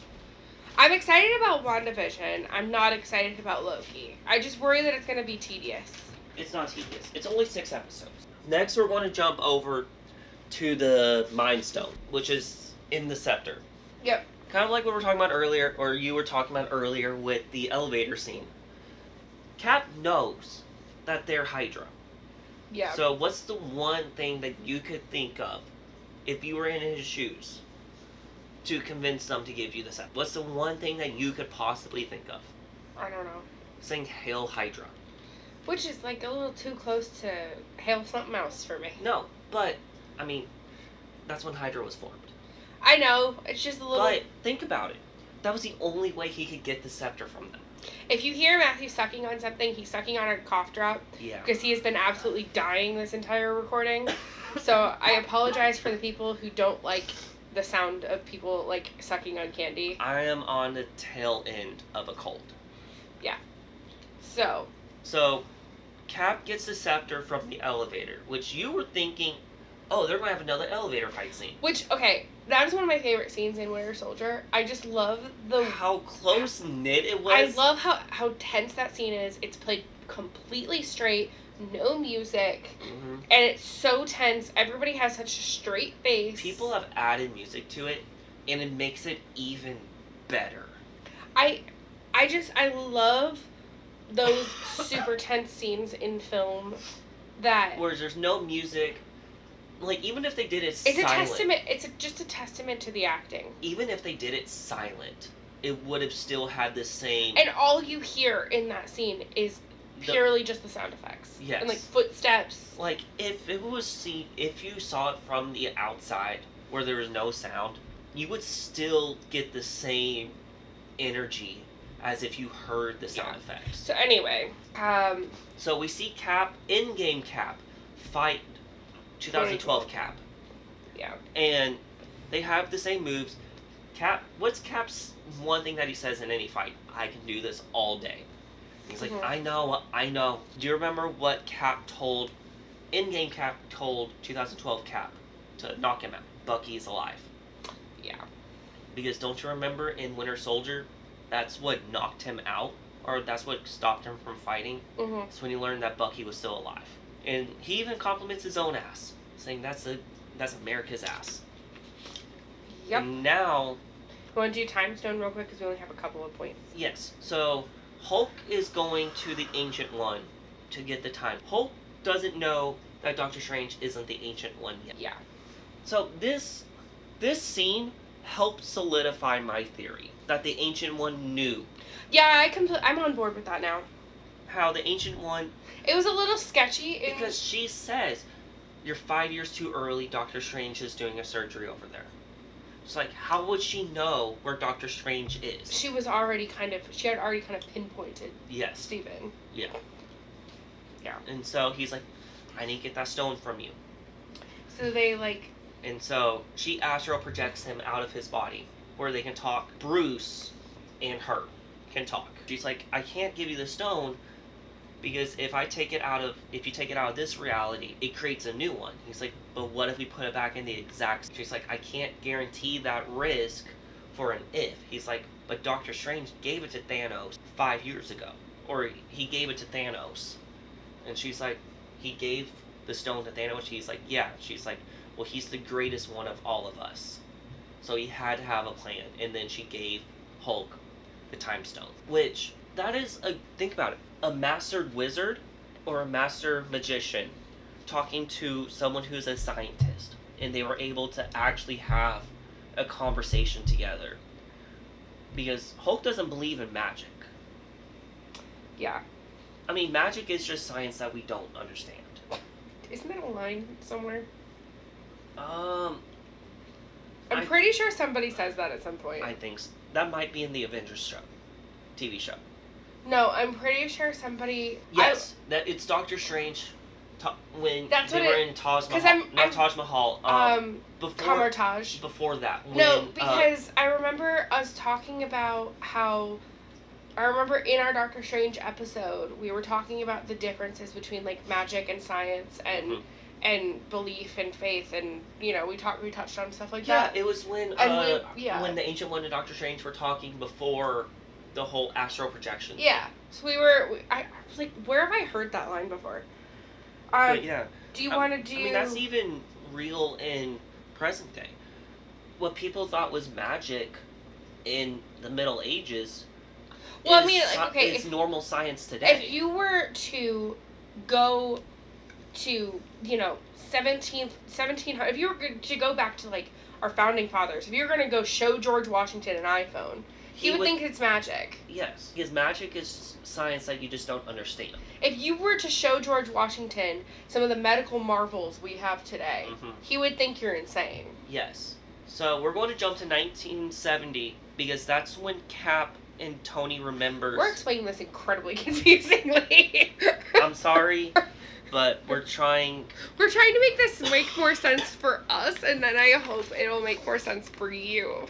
I'm excited about WandaVision. I'm not excited about Loki. I just worry that it's going to be tedious. It's not tedious. It's only 6 episodes. Next, we're going to jump over to the Mind Stone, which is in the scepter. Yep. Kind of like what we were talking about earlier, or you were talking about earlier with the elevator scene. Cap knows that they're Hydra. Yeah. So what's the one thing that you could think of, if you were in his shoes, to convince them to give you the scepter? What's the one thing that you could possibly think of? I don't know. Saying Hail Hydra. Which is like a little too close to Hail something else for me. No, but, I mean, that's when Hydra was formed. I know, it's just a little... But, think about it. That was the only way he could get the scepter from them. If you hear Matthew sucking on something, he's sucking on a cough drop. Yeah. Because he has been absolutely dying this entire recording. So, I apologize for the people who don't like the sound of people, like, sucking on candy. I am on the tail end of a cold. Yeah. So, Cap gets the scepter from the elevator, which you were thinking, oh, they're going to have another elevator fight scene. Which, okay, that is one of my favorite scenes in Winter Soldier. I just love how close-knit it was. I love how tense that scene is. It's played completely straight, no music, and it's so tense. Everybody has such a straight face. People have added music to it, and it makes it even better. I love those super tense scenes in film that... Whereas there's no music. Like, even if they did it silent... It's just a testament to the acting. Even if they did it silent, it would have still had the same... And all you hear in that scene is purely just the sound effects. Yes. And, like, footsteps. Like, if you saw it from the outside, where there was no sound, you would still get the same energy as if you heard the sound effects. So anyway, so we see Cap, in-game Cap, fight 2012 Cap. Yeah. And they have the same moves. Cap, what's Cap's one thing that he says in any fight? I can do this all day. He's like, I know. Do you remember what in-game Cap told 2012 Cap to knock him out? Bucky's alive. Yeah. Because don't you remember in Winter Soldier, that's what knocked him out, or that's what stopped him from fighting? It's when he learned that Bucky was still alive. And he even compliments his own ass, saying that's America's ass. Yep. And now... You want to do Time Stone real quick, because we only have a couple of points. Yes. So, Hulk is going to the Ancient One to get the time. Hulk doesn't know that Doctor Strange isn't the Ancient One yet. Yeah. So, this scene helped solidify my theory that the Ancient One knew. Yeah, I'm on board with that now. How the Ancient One... It was a little sketchy. Because she says, you're 5 years too early, Doctor Strange is doing a surgery over there. It's like, how would she know where Doctor Strange is? She had already kind of pinpointed Stephen. Yeah. Yeah. And so he's like, I need to get that stone from you. So they like... And so she astral projects him out of his body, where they can talk. Bruce and her can talk. She's like, I can't give you the stone, because if you take it out of this reality, it creates a new one. He's like, but what if we put it back in the exact... She's like, I can't guarantee that risk for an if. He's like, but Doctor Strange gave it to Thanos 5 years ago. Or he gave it to Thanos. And she's like, he gave the stone to Thanos? She's like, yeah. She's like, well, he's the greatest one of all of us. So he had to have a plan. And then she gave Hulk the Time Stone. Which, that is think about it. A mastered wizard or a master magician talking to someone who's a scientist, and they were able to actually have a conversation together. Because Hulk doesn't believe in magic. Yeah. I mean, magic is just science that we don't understand. Isn't that a line somewhere? I'm pretty sure somebody says that at some point. I think so. That might be in the Avengers show. TV show. No, I'm pretty sure somebody... Yes, that it's Doctor Strange when they were in Taj Mahal. Taj Mahal. Kamartaj. Before that. No, because I remember us talking about how... I remember in our Doctor Strange episode, we were talking about the differences between, like, magic and science and belief and faith, and, you know, we touched on stuff like that. Yeah, it was when when the Ancient One and Doctor Strange were talking before the whole astral projection. Yeah. So I was like, where have I heard that line before? But yeah. Do you want to do... I mean, that's even real in present day. What people thought was magic in the Middle Ages is normal science today. If you were to go to, 1700, if you were to go back to, like, our founding fathers, if you were going to go show George Washington an iPhone... He would think it's magic. Yes, because magic is science that you just don't understand. If you were to show George Washington some of the medical marvels we have today, he would think you're insane. Yes. So we're going to jump to 1970, because that's when Cap and Tony remembers... We're explaining this incredibly confusingly. I'm sorry, but we're trying... We're trying to make this make more sense for us, and then I hope it'll make more sense for you.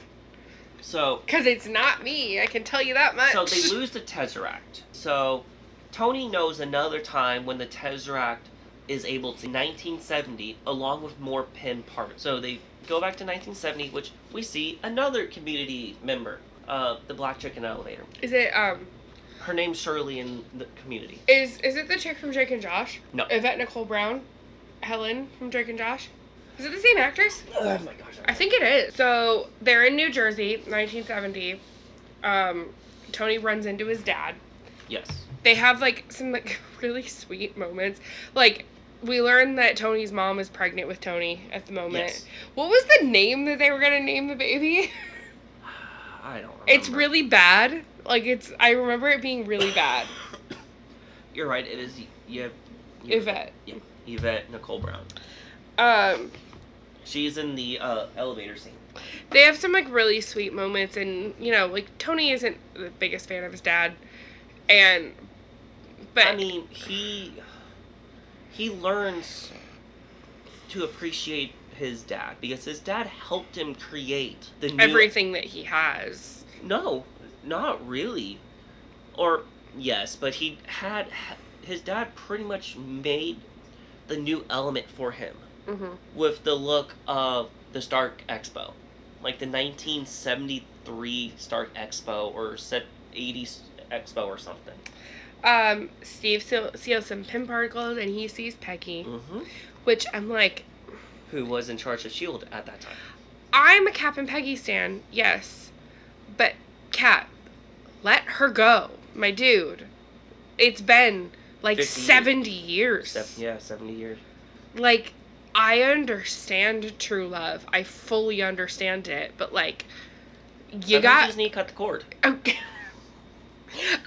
So... Because it's not me, I can tell you that much. So they lose the Tesseract. So Tony knows another time when the Tesseract is able to 1970 along with more Pym parts. So they go back to 1970, which we see another Community member, the black chick in the elevator. Is it Her name's Shirley in the Community. Is it the chick from Drake and Josh? No. Yvette Nicole Brown? Helen from Drake and Josh? Is it the same actress? Oh my gosh. I think it is. So they're in New Jersey, 1970. Tony runs into his dad. Yes. They have like some like really sweet moments. Like we learn that Tony's mom is pregnant with Tony at the moment. Yes. What was the name that they were gonna name the baby? I don't remember. It's really bad. Like I remember it being really bad. You're right. It is. Yvette. Yeah. Yvette Nicole Brown. She's in the elevator scene. They have some like really sweet moments, and you know, like Tony isn't the biggest fan of his dad, but I mean, he learns to appreciate his dad because his dad helped him create the new everything that he has. No, not really. Or yes, but his dad pretty much made the new element for him. Mm-hmm. With the look of the Stark Expo. Like the 1973 Stark Expo or 80s Expo or something. Steve sees some Pym particles and he sees Peggy. Mm-hmm. Which I'm like... Who was in charge of S.H.I.E.L.D. at that time. I'm a Cap and Peggy stan, yes. But, Cap, let her go, my dude. It's been like 70 years. 70 years. Like... I understand true love. I fully understand it. But, like, you just need to cut the cord. Okay.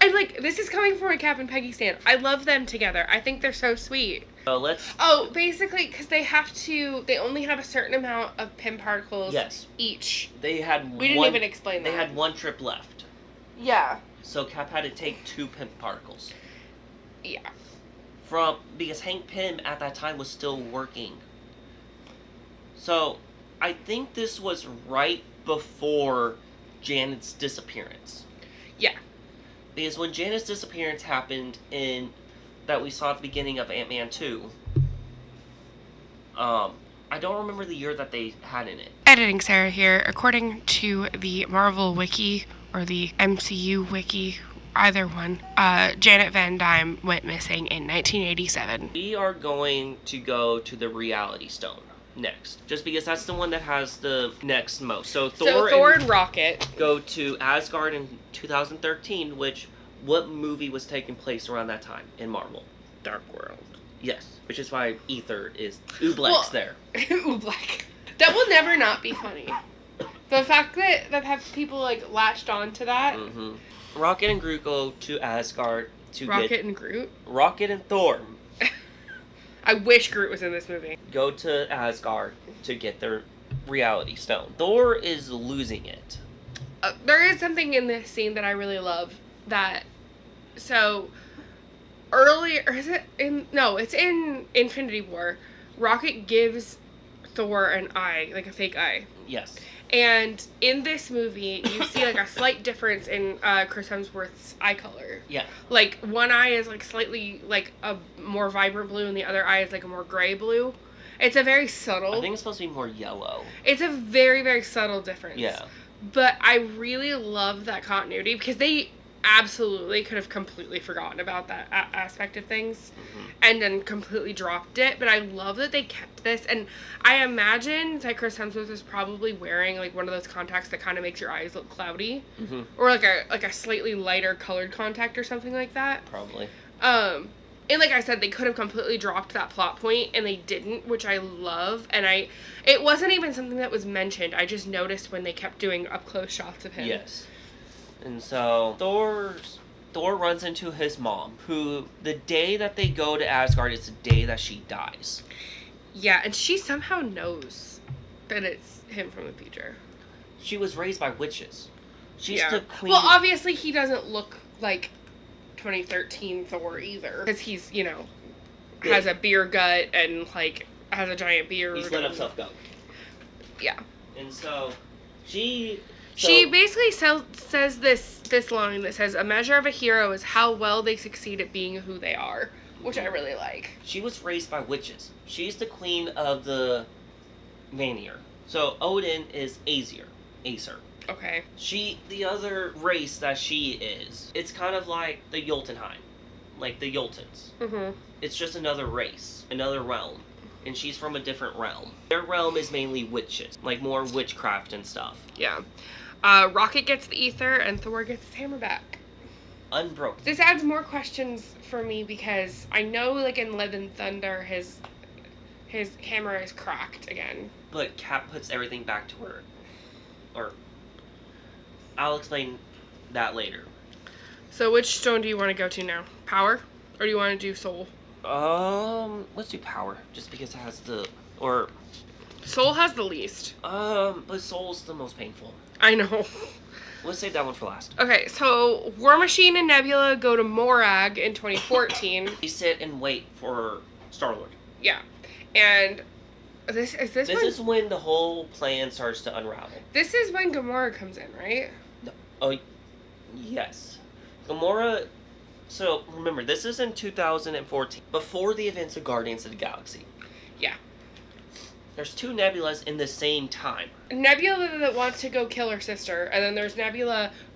And, like, this is coming from a Cap and Peggy stand. I love them together. I think they're so sweet. Basically, because they only have a certain amount of Pym particles each. We didn't even explain that. They had one trip left. Yeah. So Cap had to take 2 Pym particles. Yeah. Because Hank Pym at that time was still working. So, I think this was right before Janet's disappearance. Yeah. Because when Janet's disappearance happened that we saw at the beginning of Ant-Man 2, I don't remember the year that they had in it. Editing Sarah here. According to the Marvel Wiki, or the MCU Wiki, either one, Janet Van Dyne went missing in 1987. We are going to go to the Reality Stone next, just because that's the one that has the next most. So Thor and Rocket go to Asgard in 2013, what movie was taking place around that time in Marvel? Dark World. Yes, which is why Ether is Oobleck's there. Oobleck. That will never not be funny. The fact that have people like latched on to that. Mm-hmm. Rocket and Groot go to Asgard to and Groot? Rocket and Thor. I wish Groot was in this movie. Go to Asgard to get their Reality Stone. Thor is losing it. There is something in this scene that I really love. So, earlier, it's in Infinity War. Rocket gives Thor an eye, like a fake eye. Yes. And in this movie, you see like a slight difference in Chris Hemsworth's eye color. Yeah. Like one eye is like slightly like a more vibrant blue, and the other eye is like a more gray blue. It's a very subtle. I think it's supposed to be more yellow. It's a very, very subtle difference. Yeah. But I really love that continuity because they absolutely could have completely forgotten about that aspect of things and then completely dropped it. But I love that they kept this. And I imagine that Chris Hemsworth is probably wearing like one of those contacts that kind of makes your eyes look cloudy. Mm-hmm. Or like a slightly lighter colored contact or something like that. Probably. And like I said, they could have completely dropped that plot point, and they didn't, which I love. And it wasn't even something that was mentioned. I just noticed when they kept doing up-close shots of him. Yes. And so, Thor runs into his mom, who, the day that they go to Asgard is the day that she dies. Yeah, and she somehow knows that it's him from the future. She was raised by witches. She's the queen. Well, obviously he doesn't look like 2013 Thor either, because he's, has a beer gut and, like, has a giant beard. He's let himself go. Yeah. And so, she She basically says this line that says, "A measure of a hero is how well they succeed at being who they are," which I really like. She was raised by witches. She's the queen of the Vanir. So Odin is Aesir. Okay. The other race that she is, it's kind of like the Jotunheim. Like the Jotun. Mm-hmm. It's just another race, another realm. And she's from a different realm. Their realm is mainly witches, like more witchcraft and stuff. Yeah. Rocket gets the ether, and Thor gets his hammer back. Unbroken. This adds more questions for me because I know, like, in Love and Thunder, his hammer is cracked again. But Cap puts everything back to her. Or, I'll explain that later. So which stone do you want to go to now? Power? Or do you want to do soul? Let's do power, just because it has Soul has the least. but soul's the most painful. I know. Let's save that one for last. Okay, so War Machine and Nebula go to Morag in 2014. We sit and wait for Star-Lord. Yeah. And this is when the whole plan starts to unravel. This is when Gamora comes in, right? No. Oh, yes. Gamora. So remember, this is in 2014, before the events of Guardians of the Galaxy. Yeah. There's two Nebulas in the same time. Nebula that wants to go kill her sister, and then there's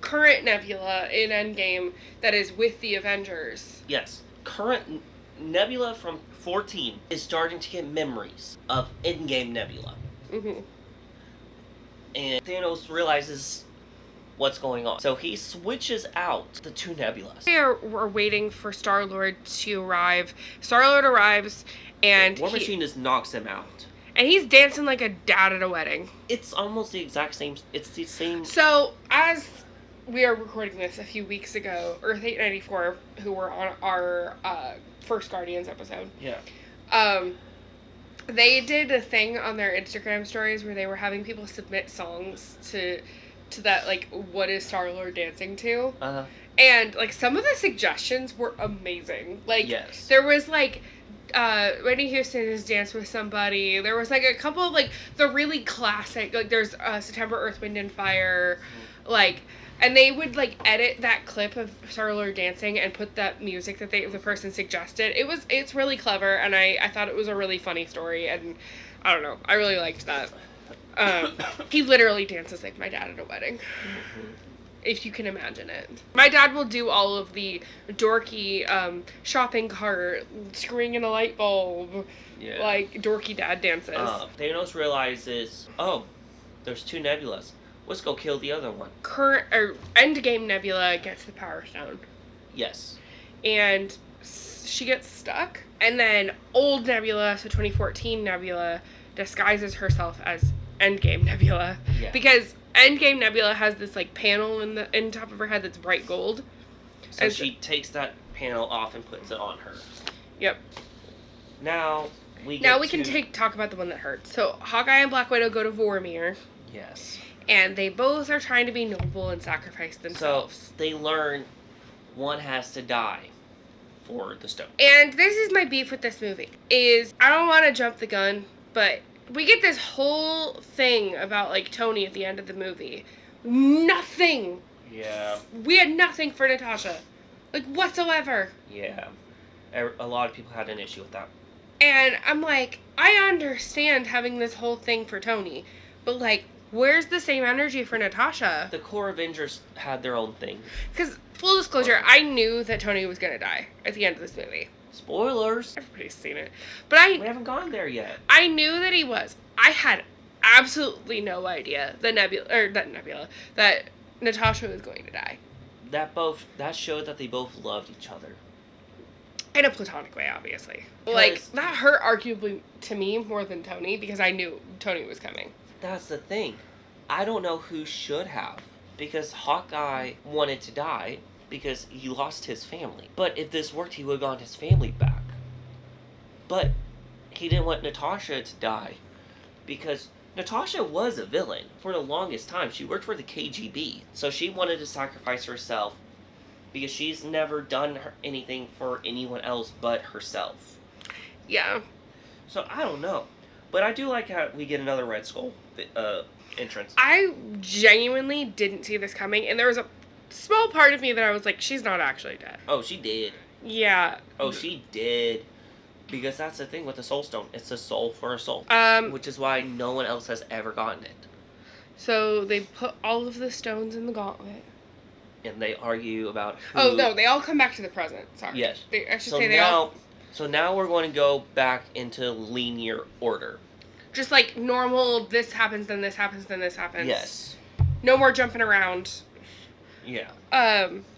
current Nebula in Endgame that is with the Avengers. Yes. Current Nebula from 14 is starting to get memories of Endgame Nebula. Mm-hmm. And Thanos realizes what's going on. So he switches out the two Nebulas. We're waiting for Star-Lord to arrive. Star-Lord arrives, and War Machine just knocks him out. And he's dancing like a dad at a wedding. It's almost the exact same. It's the same. So, as we are recording this a few weeks ago, Earth 894, who were on our first Guardians episode. Yeah. They did a thing on their Instagram stories where they were having people submit songs to that, like, what is Star-Lord dancing to? Uh-huh. And, like, some of the suggestions were amazing. Like, yes. There was, like, Whitney Houston has danced with somebody. There was, like, a couple of, like, the really classic, like, there's September, Earth, Wind, and Fire, like, and they would, like, edit that clip of Star-Lord dancing and put that music that the person suggested. It's really clever, and I thought it was a really funny story, and I don't know, I really liked that. He literally dances like my dad at a wedding. Mm-hmm. If you can imagine it. My dad will do all of the dorky shopping cart, screwing in a light bulb, like dorky dad dances. Thanos realizes, there's two Nebulas. Let's go kill the other one. Endgame Nebula gets the Power Stone. Yes. And she gets stuck. And then old Nebula, so 2014 Nebula, disguises herself as Endgame Nebula. Yeah. Because Endgame Nebula has this, like, panel in top of her head that's bright gold. So and she takes that panel off and puts it on her. Yep. Now we can talk about the one that hurts. So Hawkeye and Black Widow go to Vormir. Yes. And they both are trying to be noble and sacrifice themselves. So they learn one has to die for the stone. And this is my beef with this movie. I don't want to jump the gun, but we get this whole thing about, like, Tony at the end of the movie. Nothing. Yeah. We had nothing for Natasha. Like, whatsoever. Yeah. A lot of people had an issue with that. And I'm like, I understand having this whole thing for Tony, but, like, where's the same energy for Natasha? The core Avengers had their own thing. Because, full disclosure, I knew that Tony was going to die at the end of this movie. Spoilers. Everybody's seen it. But we haven't gone there yet. I knew that he was. I had absolutely no idea that Natasha was going to die. That showed that they both loved each other. In a platonic way, obviously. Like, that hurt arguably to me more than Tony, because I knew Tony was coming. That's the thing. I don't know who should have. Because Hawkeye wanted to die because he lost his family. But if this worked, he would have gotten his family back. But he didn't want Natasha to die because Natasha was a villain for the longest time. She worked for the KGB. So she wanted to sacrifice herself because she's never done anything for anyone else but herself. Yeah. So I don't know. But I do like how we get another Red Skull entrance. I genuinely didn't see this coming, and there was a small part of me that I was like, she's not actually dead. Oh, she did. Yeah. Oh, she did. Because that's the thing with the Soul Stone. It's a soul for a soul. Which is why no one else has ever gotten it. So they put all of the stones in the gauntlet. And they argue about who... Oh, no, they all come back to the present. Sorry. Yes. So now we're going to go back into linear order. Just like normal, this happens, then this happens, then this happens. Yes. No more jumping around. Yeah.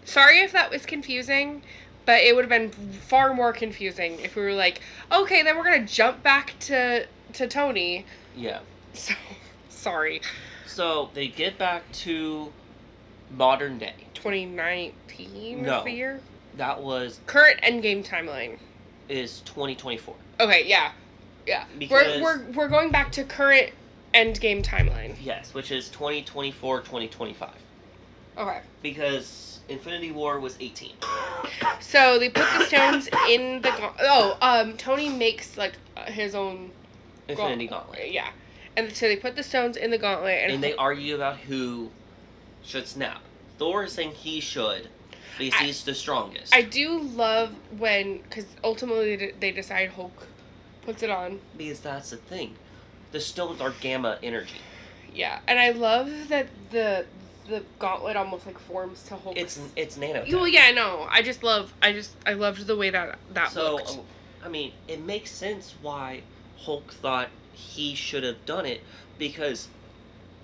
Sorry if that was confusing, but it would have been far more confusing if we were like, okay, then we're going to jump back to Tony. Yeah. So, sorry. So, they get back to modern day. 2019 No. is the year? That was... Current Endgame timeline. Is 2024. Okay, yeah. Yeah. Because... We're going back to current Endgame timeline. Yes, which is 2024, 2025. Okay. Because Infinity War was 18. So they put the stones in the... Tony makes, like, his own... Infinity Gauntlet. Yeah. And so they put the stones in the gauntlet. And they argue about who should snap. Thor is saying he should, because he's the strongest. I do love when... Because ultimately they decide Hulk puts it on. Because that's the thing. The stones are gamma energy. Yeah. And I love that the gauntlet almost like forms to Hulk. It's nanotech. Well, yeah, no. I loved the way that looked. So, I mean, it makes sense why Hulk thought he should have done it, because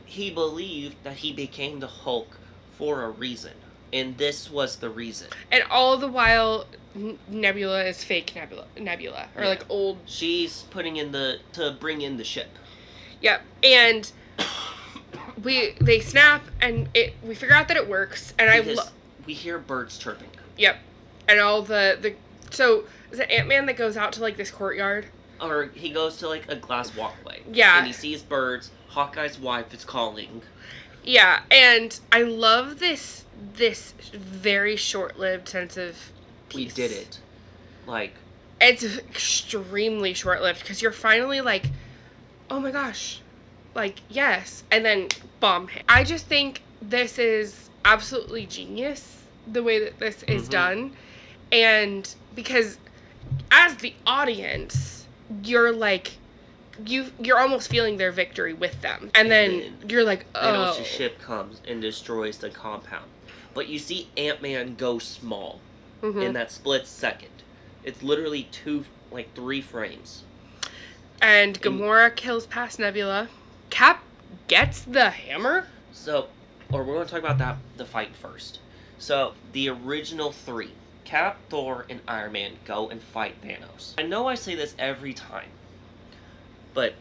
he believed that he became the Hulk for a reason. And this was the reason. And all the while, Nebula is fake Nebula. Or, like, old... She's putting in to bring in the ship. Yep. And... They snap, and we figure out that it works, and we hear birds chirping. Yep. And all so, is it Ant-Man that goes out to, like, this courtyard? Or he goes to, like, a glass walkway. Yeah. And he sees birds. Hawkeye's wife is calling. Yeah, and I love this very short-lived sense of peace. We did it. Like... It's extremely short-lived, because you're finally like, oh my gosh... Like, yes. And then, bomb hit. I just think this is absolutely genius, the way that this is done. And because as the audience, you're like, you're almost feeling their victory with them. And then you're like, oh. Thanos' ship comes and destroys the compound. But you see Ant-Man go small in that split second. It's literally 3 frames. And Gamora kills past Nebula. Cap gets the hammer? So, we're going to talk about the fight first. So, the original 3, Cap, Thor, and Iron Man go and fight Thanos. I know I say this every time, but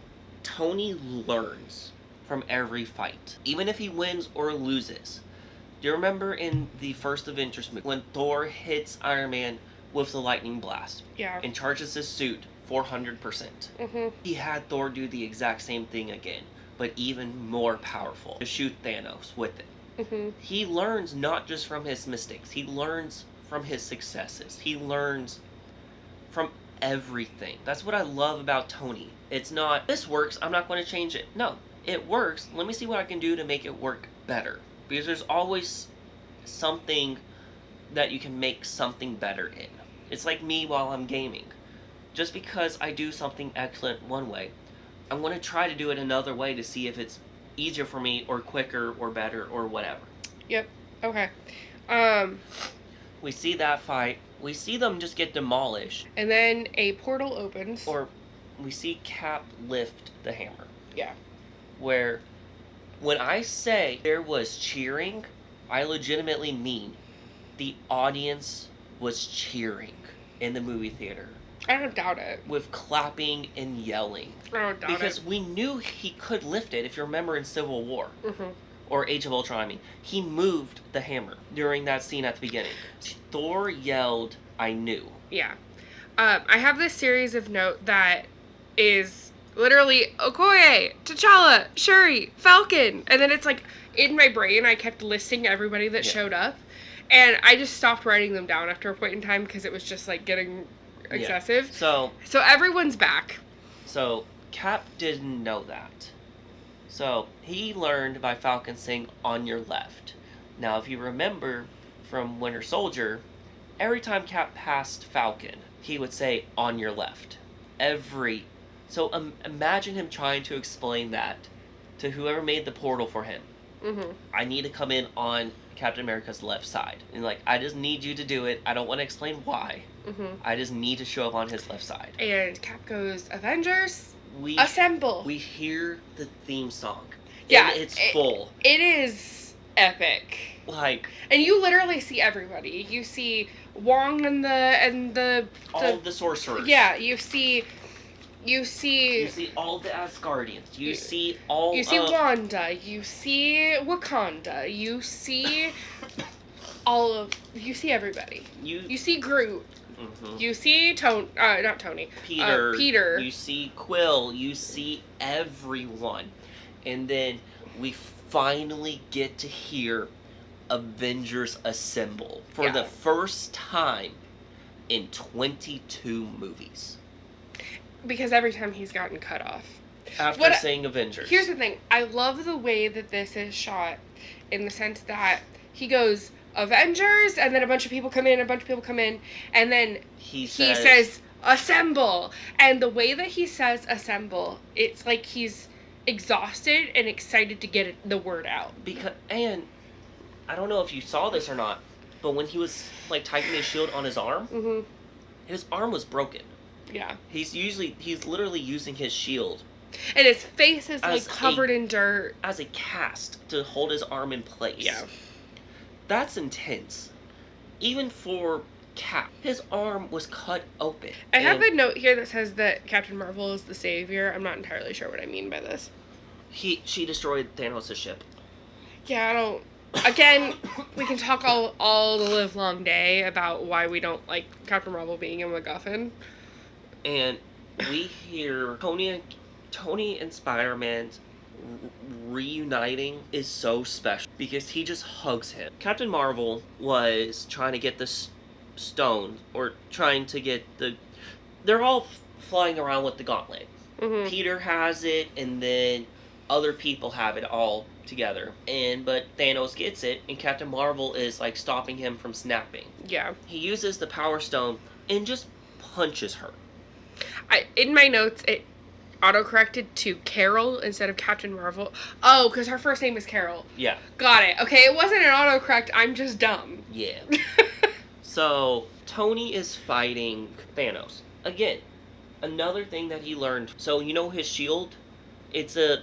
Tony learns from every fight, even if he wins or loses. Do you remember in the first Avengers movie, when Thor hits Iron Man with the lightning blast? Yeah. And charges his suit 400%. He had Thor do the exact same thing again, but even more powerful, to shoot Thanos with it. He learns not just from his mistakes, he learns from his successes. He learns from everything. That's what I love about Tony. It's not, this works, I'm not going to change it. No, it works, let me see what I can do to make it work better. Because there's always something that you can make something better in. It's like me while I'm gaming. Just because I do something excellent one way, I'm going to try to do it another way to see if it's easier for me, or quicker, or better, or whatever. Yep. Okay. We see that fight. We see them just get demolished. And then a portal opens. Or we see Cap lift the hammer. Yeah. Where, when I say there was cheering, I legitimately mean the audience was cheering in the movie theater. I don't doubt it. With clapping and yelling. I don't doubt because it. we knew he could lift it, if you remember in Civil War. Or Age of Ultron, I mean. He moved the hammer during that scene at the beginning. Thor yelled, I knew. Yeah. I have this series of notes that is literally Okoye, T'Challa, Shuri, Falcon. And then it's like, in my brain, I kept listing everybody that showed up. And I just stopped writing them down after a point in time because it was just like getting excessive. So everyone's back. So Cap didn't know that. So he learned by Falcon saying "on your left." Now, if you remember from Winter Soldier, every time Cap passed Falcon, he would say "on your left." So imagine him trying to explain that to whoever made the portal for him. Mm-hmm. I need to come in on Captain America's left side. And like, I just need you to do it. I don't want to explain why. Mm-hmm. I just need to show up on his left side. And Cap goes, Avengers, We assemble. We hear the theme song. Yeah, And it's full. It is epic. Like, and you literally see everybody. You see Wong and the all the sorcerers. Yeah, you see all the Asgardians. You see Wanda. You see Wakanda. You see you see everybody. You see Groot. Mm-hmm. You see not Tony. Peter. You see Quill. You see everyone. And then we finally get to hear Avengers Assemble for the first time in 22 movies. Because every time he's gotten cut off. After saying Avengers. Here's the thing. I love the way that this is shot in the sense that he goes, Avengers, and then a bunch of people come in, and then he says, assemble. And the way that he says assemble, it's like he's exhausted and excited to get the word out. And I don't know if you saw this or not, but when he was like tightening his shield on his arm, mm-hmm. his arm was broken. Yeah. He's literally using his shield. And his face is like covered in dirt. As a cast to hold his arm in place. Yeah. That's intense. Even for Cap. His arm was cut open. I have a note here that says that Captain Marvel is the savior. I'm not entirely sure what I mean by this. She destroyed Thanos' ship. Yeah, I don't... Again, we can talk all the live long day about why we don't like Captain Marvel being a MacGuffin. And we hear Tony and Spider-Man reuniting is so special because he just hugs him. Captain Marvel was trying to get the stone, or trying to get they're all flying around with the gauntlet. Mm-hmm. Peter has it, and then other people have it all together. But Thanos gets it, and Captain Marvel is like stopping him from snapping. Yeah. He uses the Power Stone and just punches her. In my notes, it autocorrected to Carol instead of Captain Marvel. Oh, because her first name is Carol. Yeah. Got it. Okay, it wasn't an autocorrect. I'm just dumb. Yeah. So, Tony is fighting Thanos. Again, another thing that he learned. So, you know his shield? It's a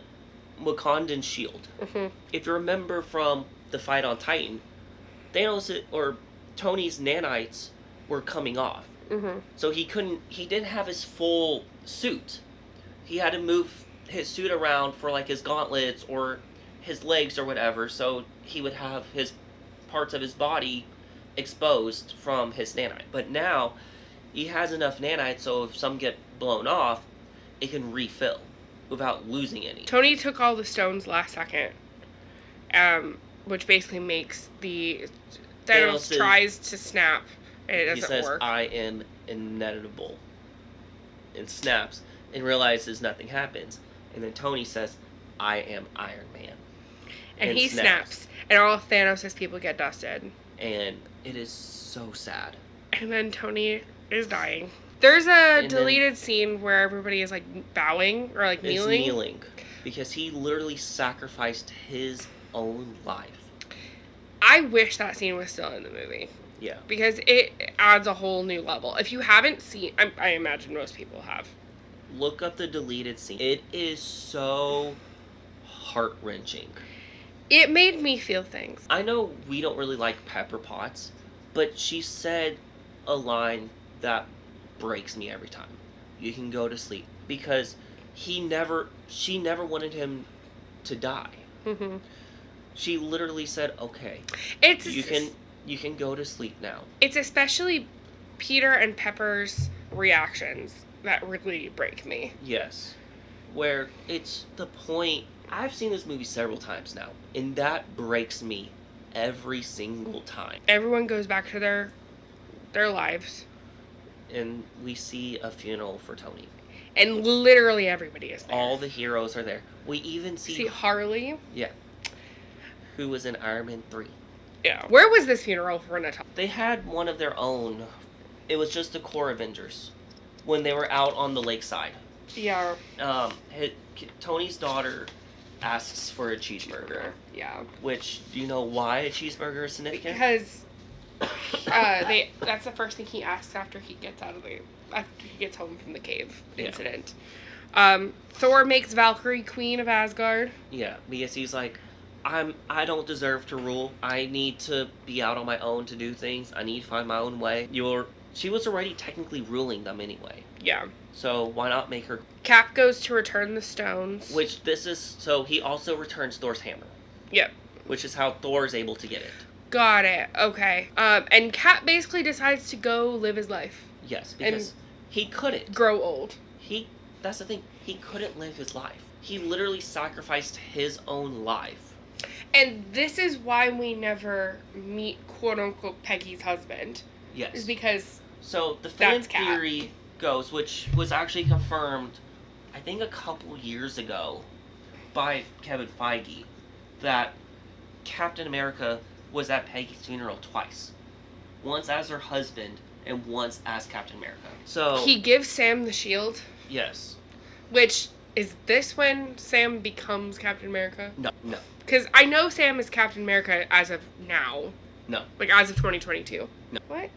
Wakandan shield. Mm-hmm. If you remember from the fight on Titan, Tony's nanites were coming off. Mm-hmm. So he didn't have his full suit. He had to move his suit around for like his gauntlets or his legs or whatever, so he would have his parts of his body exposed from his nanite. But now he has enough nanites, so if some get blown off, it can refill without losing any. Tony took all the stones last second, which basically makes the Thanos tries to snap and it doesn't work. He says, "I am inevitable," and snaps and realizes nothing happens. And then Tony says, "I am Iron Man." And he snaps. And all of Thanos' people get dusted. And it is so sad. And then Tony is dying. There's a deleted scene where everybody is like bowing or like kneeling. It's kneeling. Because he literally sacrificed his own life. I wish that scene was still in the movie. Yeah. Because it adds a whole new level. If you haven't seen... I imagine most people have. Look up the deleted scene. It is so heart-wrenching. It made me feel things. I know we don't really like Pepper Potts, but she said a line that breaks me every time. You can go to sleep. Because she never wanted him to die. Mm-hmm. She literally said, "Okay, you can go to sleep now." It's especially Peter and Pepper's reactions that really break me. Yes. Where it's the point... I've seen this movie several times now, and that breaks me every single time. Everyone goes back to their lives. And we see a funeral for Tony. And literally everybody is there. All the heroes are there. We even see Harley. Yeah. Who was in Iron Man 3. Yeah. Where was this funeral for Natasha? They had one of their own. It was just the core Avengers. When they were out on the lakeside. Yeah. Tony's daughter asks for a cheeseburger. Yeah. Which, do you know why a cheeseburger is significant? Because that's the first thing he asks after he gets home from the cave incident. Thor makes Valkyrie queen of Asgard. Yeah, because he's like, I don't deserve to rule. I need to be out on my own to do things. I need to find my own way. She was already technically ruling them anyway. Yeah. So why not make her... Cap goes to return the stones. So he also returns Thor's hammer. Yep. Which is how Thor is able to get it. Got it. Okay. And Cap basically decides to go live his life. Yes, because he couldn't. Grow old. That's the thing. He couldn't live his life. He literally sacrificed his own life. And this is why we never meet quote-unquote Peggy's husband. Yes. Is because... So, the fan theory goes, which was actually confirmed, I think a couple years ago, by Kevin Feige, that Captain America was at Peggy's funeral twice. Once as her husband, and once as Captain America. So... He gives Sam the shield? Yes. Which, is this when Sam becomes Captain America? No. Because I know Sam is Captain America as of now. No. Like, as of 2022. No. What?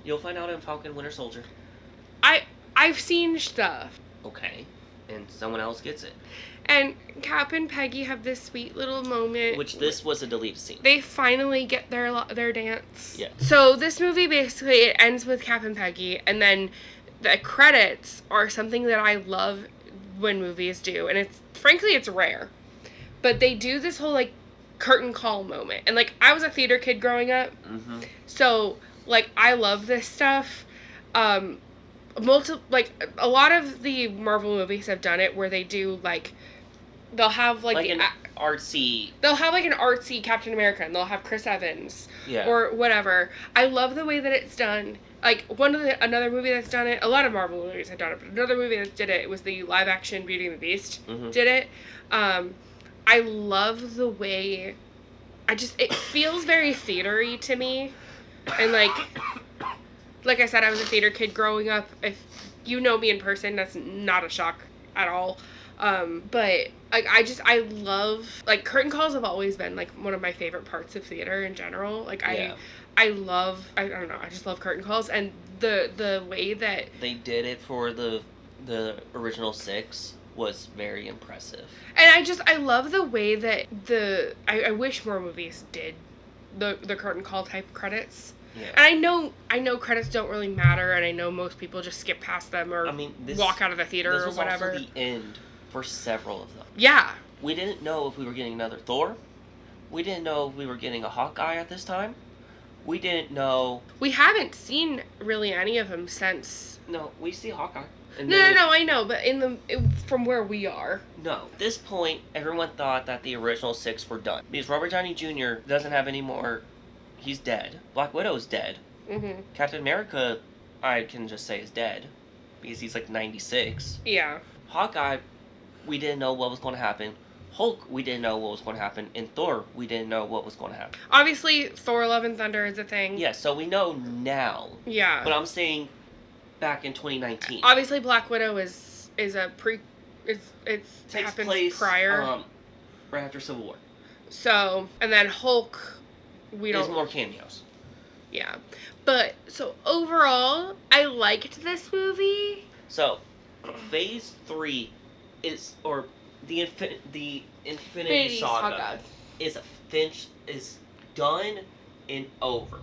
You'll find out in Falcon Winter Soldier. I've seen stuff. Okay. And someone else gets it. And Cap and Peggy have this sweet little moment. Which this was a deleted scene. They finally get their dance. Yeah. So this movie basically, it ends with Cap and Peggy, and then the credits are something that I love when movies do, and frankly it's rare. But they do this whole like curtain call moment. And like I was a theater kid growing up. Mm-hmm. So like I love this stuff. A lot of the Marvel movies have done it where they do like they'll have like an artsy. They'll have like an artsy Captain America, and they'll have Chris Evans, yeah, or whatever. I love the way that it's done. Like another movie that's done it. A lot of Marvel movies have done it, but another movie that did it was the live action Beauty and the Beast. Mm-hmm. Did it. I love the way. It feels very theatery to me, and like I said, I was a theater kid growing up. If you know me in person, that's not a shock at all. But I love, like, curtain calls have always been like one of my favorite parts of theater in general. Like I don't know, I just love curtain calls, and the way that they did it for the original 6 was very impressive. And I love the way that I wish more movies did the curtain call type credits. Yeah. And I know credits don't really matter, and I know most people just skip past them or walk out of the theater or whatever. This was also the end for several of them. Yeah. We didn't know if we were getting another Thor. We didn't know if we were getting a Hawkeye at this time. We didn't know... We haven't seen really any of them since... No, we see Hawkeye. No, I know, but from where we are. No. At this point, everyone thought that the original 6 were done. Because Robert Downey Jr. doesn't have any more... He's dead. Black Widow's dead. Mm-hmm. Captain America, I can just say, is dead. Because he's like 96. Yeah. Hawkeye, we didn't know what was going to happen. Hulk, we didn't know what was going to happen. And Thor, we didn't know what was going to happen. Obviously, Thor Love and Thunder is a thing. Yeah, so we know now. Yeah. But I'm saying back in 2019. Obviously, Black Widow is a pre... It takes happens place prior. Right after Civil War. So, and then Hulk... There's more cameos. Yeah. But, so overall, I liked this movie. So, Phase 3 is, or the Infinity Saga is done and over.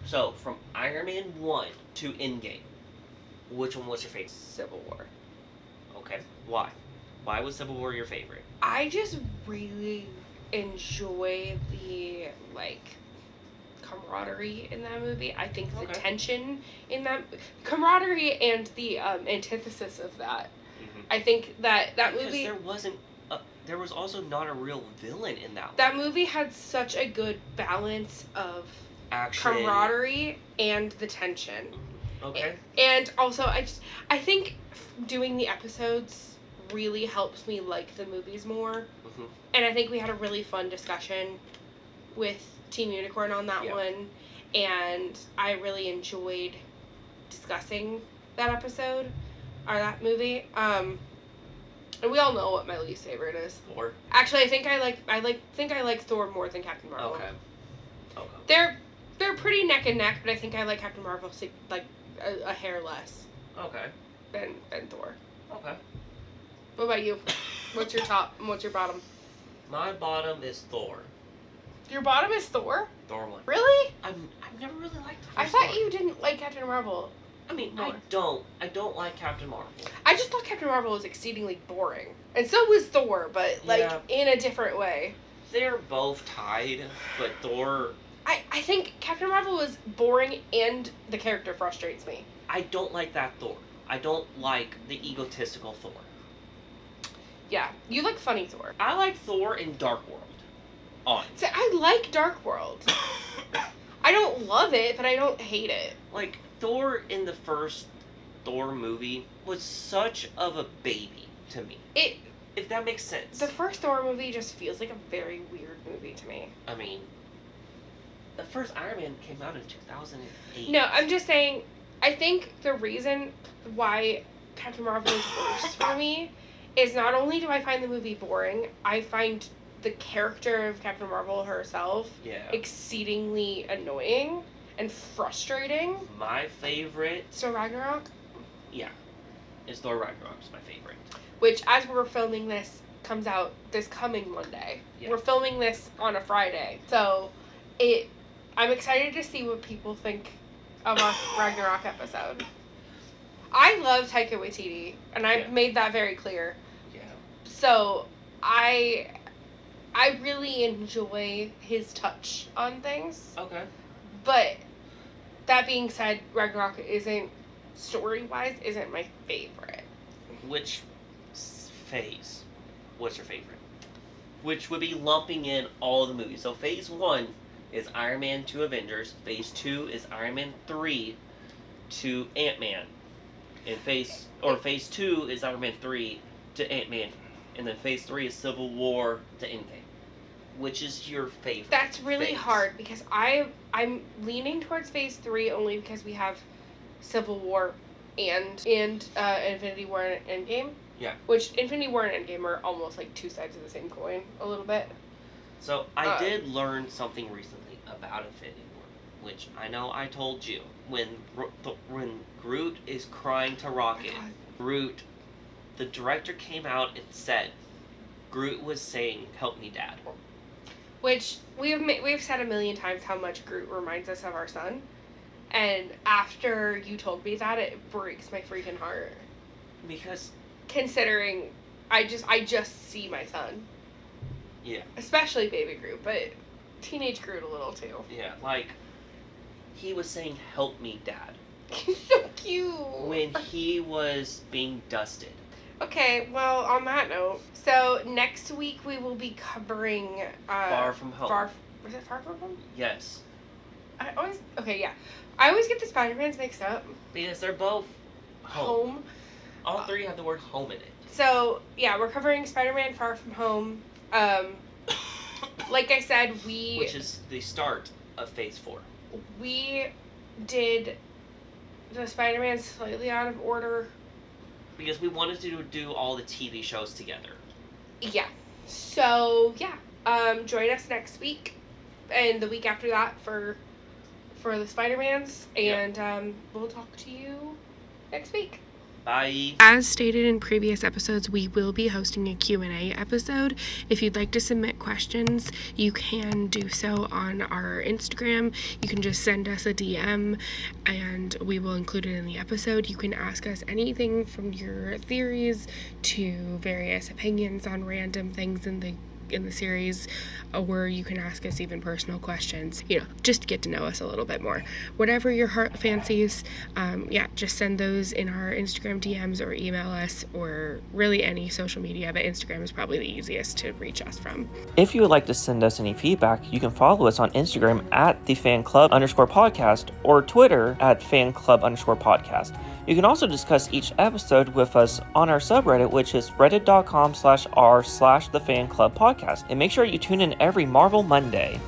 So, from Iron Man 1 to Endgame, which one was your favorite? Civil War. Okay. Why? Why was Civil War your favorite? I just really enjoy the, camaraderie in that movie. I think the tension in that camaraderie and the antithesis of that. Mm-hmm. I think that movie, there was also not a real villain in that one. That movie had such a good balance of action, camaraderie, and the tension. Okay. And also, I think doing the episodes really helps me like the movies more. Mm-hmm. And I think we had a really fun discussion with Team Unicorn on that one. And I really enjoyed discussing that episode, or that movie. And we all know what my least favorite is. Thor. Actually, I think I like Thor more than Captain Marvel. Okay. They're pretty neck and neck, but I think I like Captain Marvel like a hair less. Okay. Than Thor. Okay. What about you? What's your top and what's your bottom? My bottom is Thor. Your bottom is Thor? Thor 1. Really? I've never really liked the first I thought Thor. you didn't like Captain Marvel. I mean, more. I don't like Captain Marvel. I just thought Captain Marvel was exceedingly boring. And so was Thor, but in a different way. They're both tied, but Thor... I think Captain Marvel was boring and the character frustrates me. I don't like that Thor. I don't like the egotistical Thor. Yeah, you like funny Thor. I like Thor in Dark World. See, I like Dark World. I don't love it, but I don't hate it. Like, Thor in the first Thor movie was such of a baby to me. If that makes sense. The first Thor movie just feels like a very weird movie to me. I mean, the first Iron Man came out in 2008. No, I'm just saying, I think the reason why Captain Marvel is worse for me is not only do I find the movie boring, I find the character of Captain Marvel herself exceedingly annoying and frustrating. My favorite... So Ragnarok? Yeah. Is Thor Ragnarok's my favorite. Which, as we're filming this, comes out this coming Monday. Yeah. We're filming this on a Friday. So, I'm excited to see what people think of our Ragnarok episode. I love Taika Waititi, and I've made that very clear. Yeah. So, I really enjoy his touch on things. Okay. But, that being said, Ragnarok story-wise, isn't my favorite. Which phase? What's your favorite? Which would be lumping in all the movies. So, phase 1 is Iron Man to Avengers. Phase 2 is Iron Man 3 to Ant-Man. And phase 2 is Iron Man 3 to Ant-Man. And then phase 3 is Civil War to Endgame. Which is your favorite? That's really hard because I'm leaning towards phase 3 only because we have Civil War and Infinity War and Endgame. Yeah. Which Infinity War and Endgame are almost like two sides of the same coin a little bit. So I did learn something recently about Infinity War, which I know I told you. When Groot is crying to Rocket, Groot, the director came out and said, Groot was saying, "Help me, Dad." Which we've said a million times how much Groot reminds us of our son, and after you told me that, it breaks my freaking heart. Because considering I just see my son. Yeah. Especially baby Groot, but teenage Groot a little too. Yeah, like, he was saying, "Help me, Dad." He's so cute. When he was being dusted. Okay, well, on that note, so next week we will be covering Far From Home. Was it Far From Home? Yes. I always get the Spider-Mans mixed up. Because they're both home. All three have the word home in it. So, yeah, we're covering Spider-Man Far From Home. Like I said, which is the start of phase 4. We did the Spider-Man slightly out of order. Because we wanted to do all the TV shows together. Yeah. So, yeah. Join us next week and the week after that for the Spider-Mans. And we'll talk to you next week. Bye. As stated in previous episodes, we will be hosting a Q&A episode. If you'd like to submit questions, you can do so on our Instagram. You can just send us a DM and we will include it in the episode. You can ask us anything from your theories to various opinions on random things in the in the series, or you can ask us even personal questions, just to get to know us a little bit more. Whatever your heart fancies, just send those in our Instagram DMs or email us, or really any social media, but Instagram is probably the easiest to reach us from. If you would like to send us any feedback, you can follow us on Instagram at thefanclub_podcast or Twitter at fanclub_podcast. You can also discuss each episode with us on our subreddit, which is reddit.com/r/thefanclubpodcast. And make sure you tune in every Marvel Monday.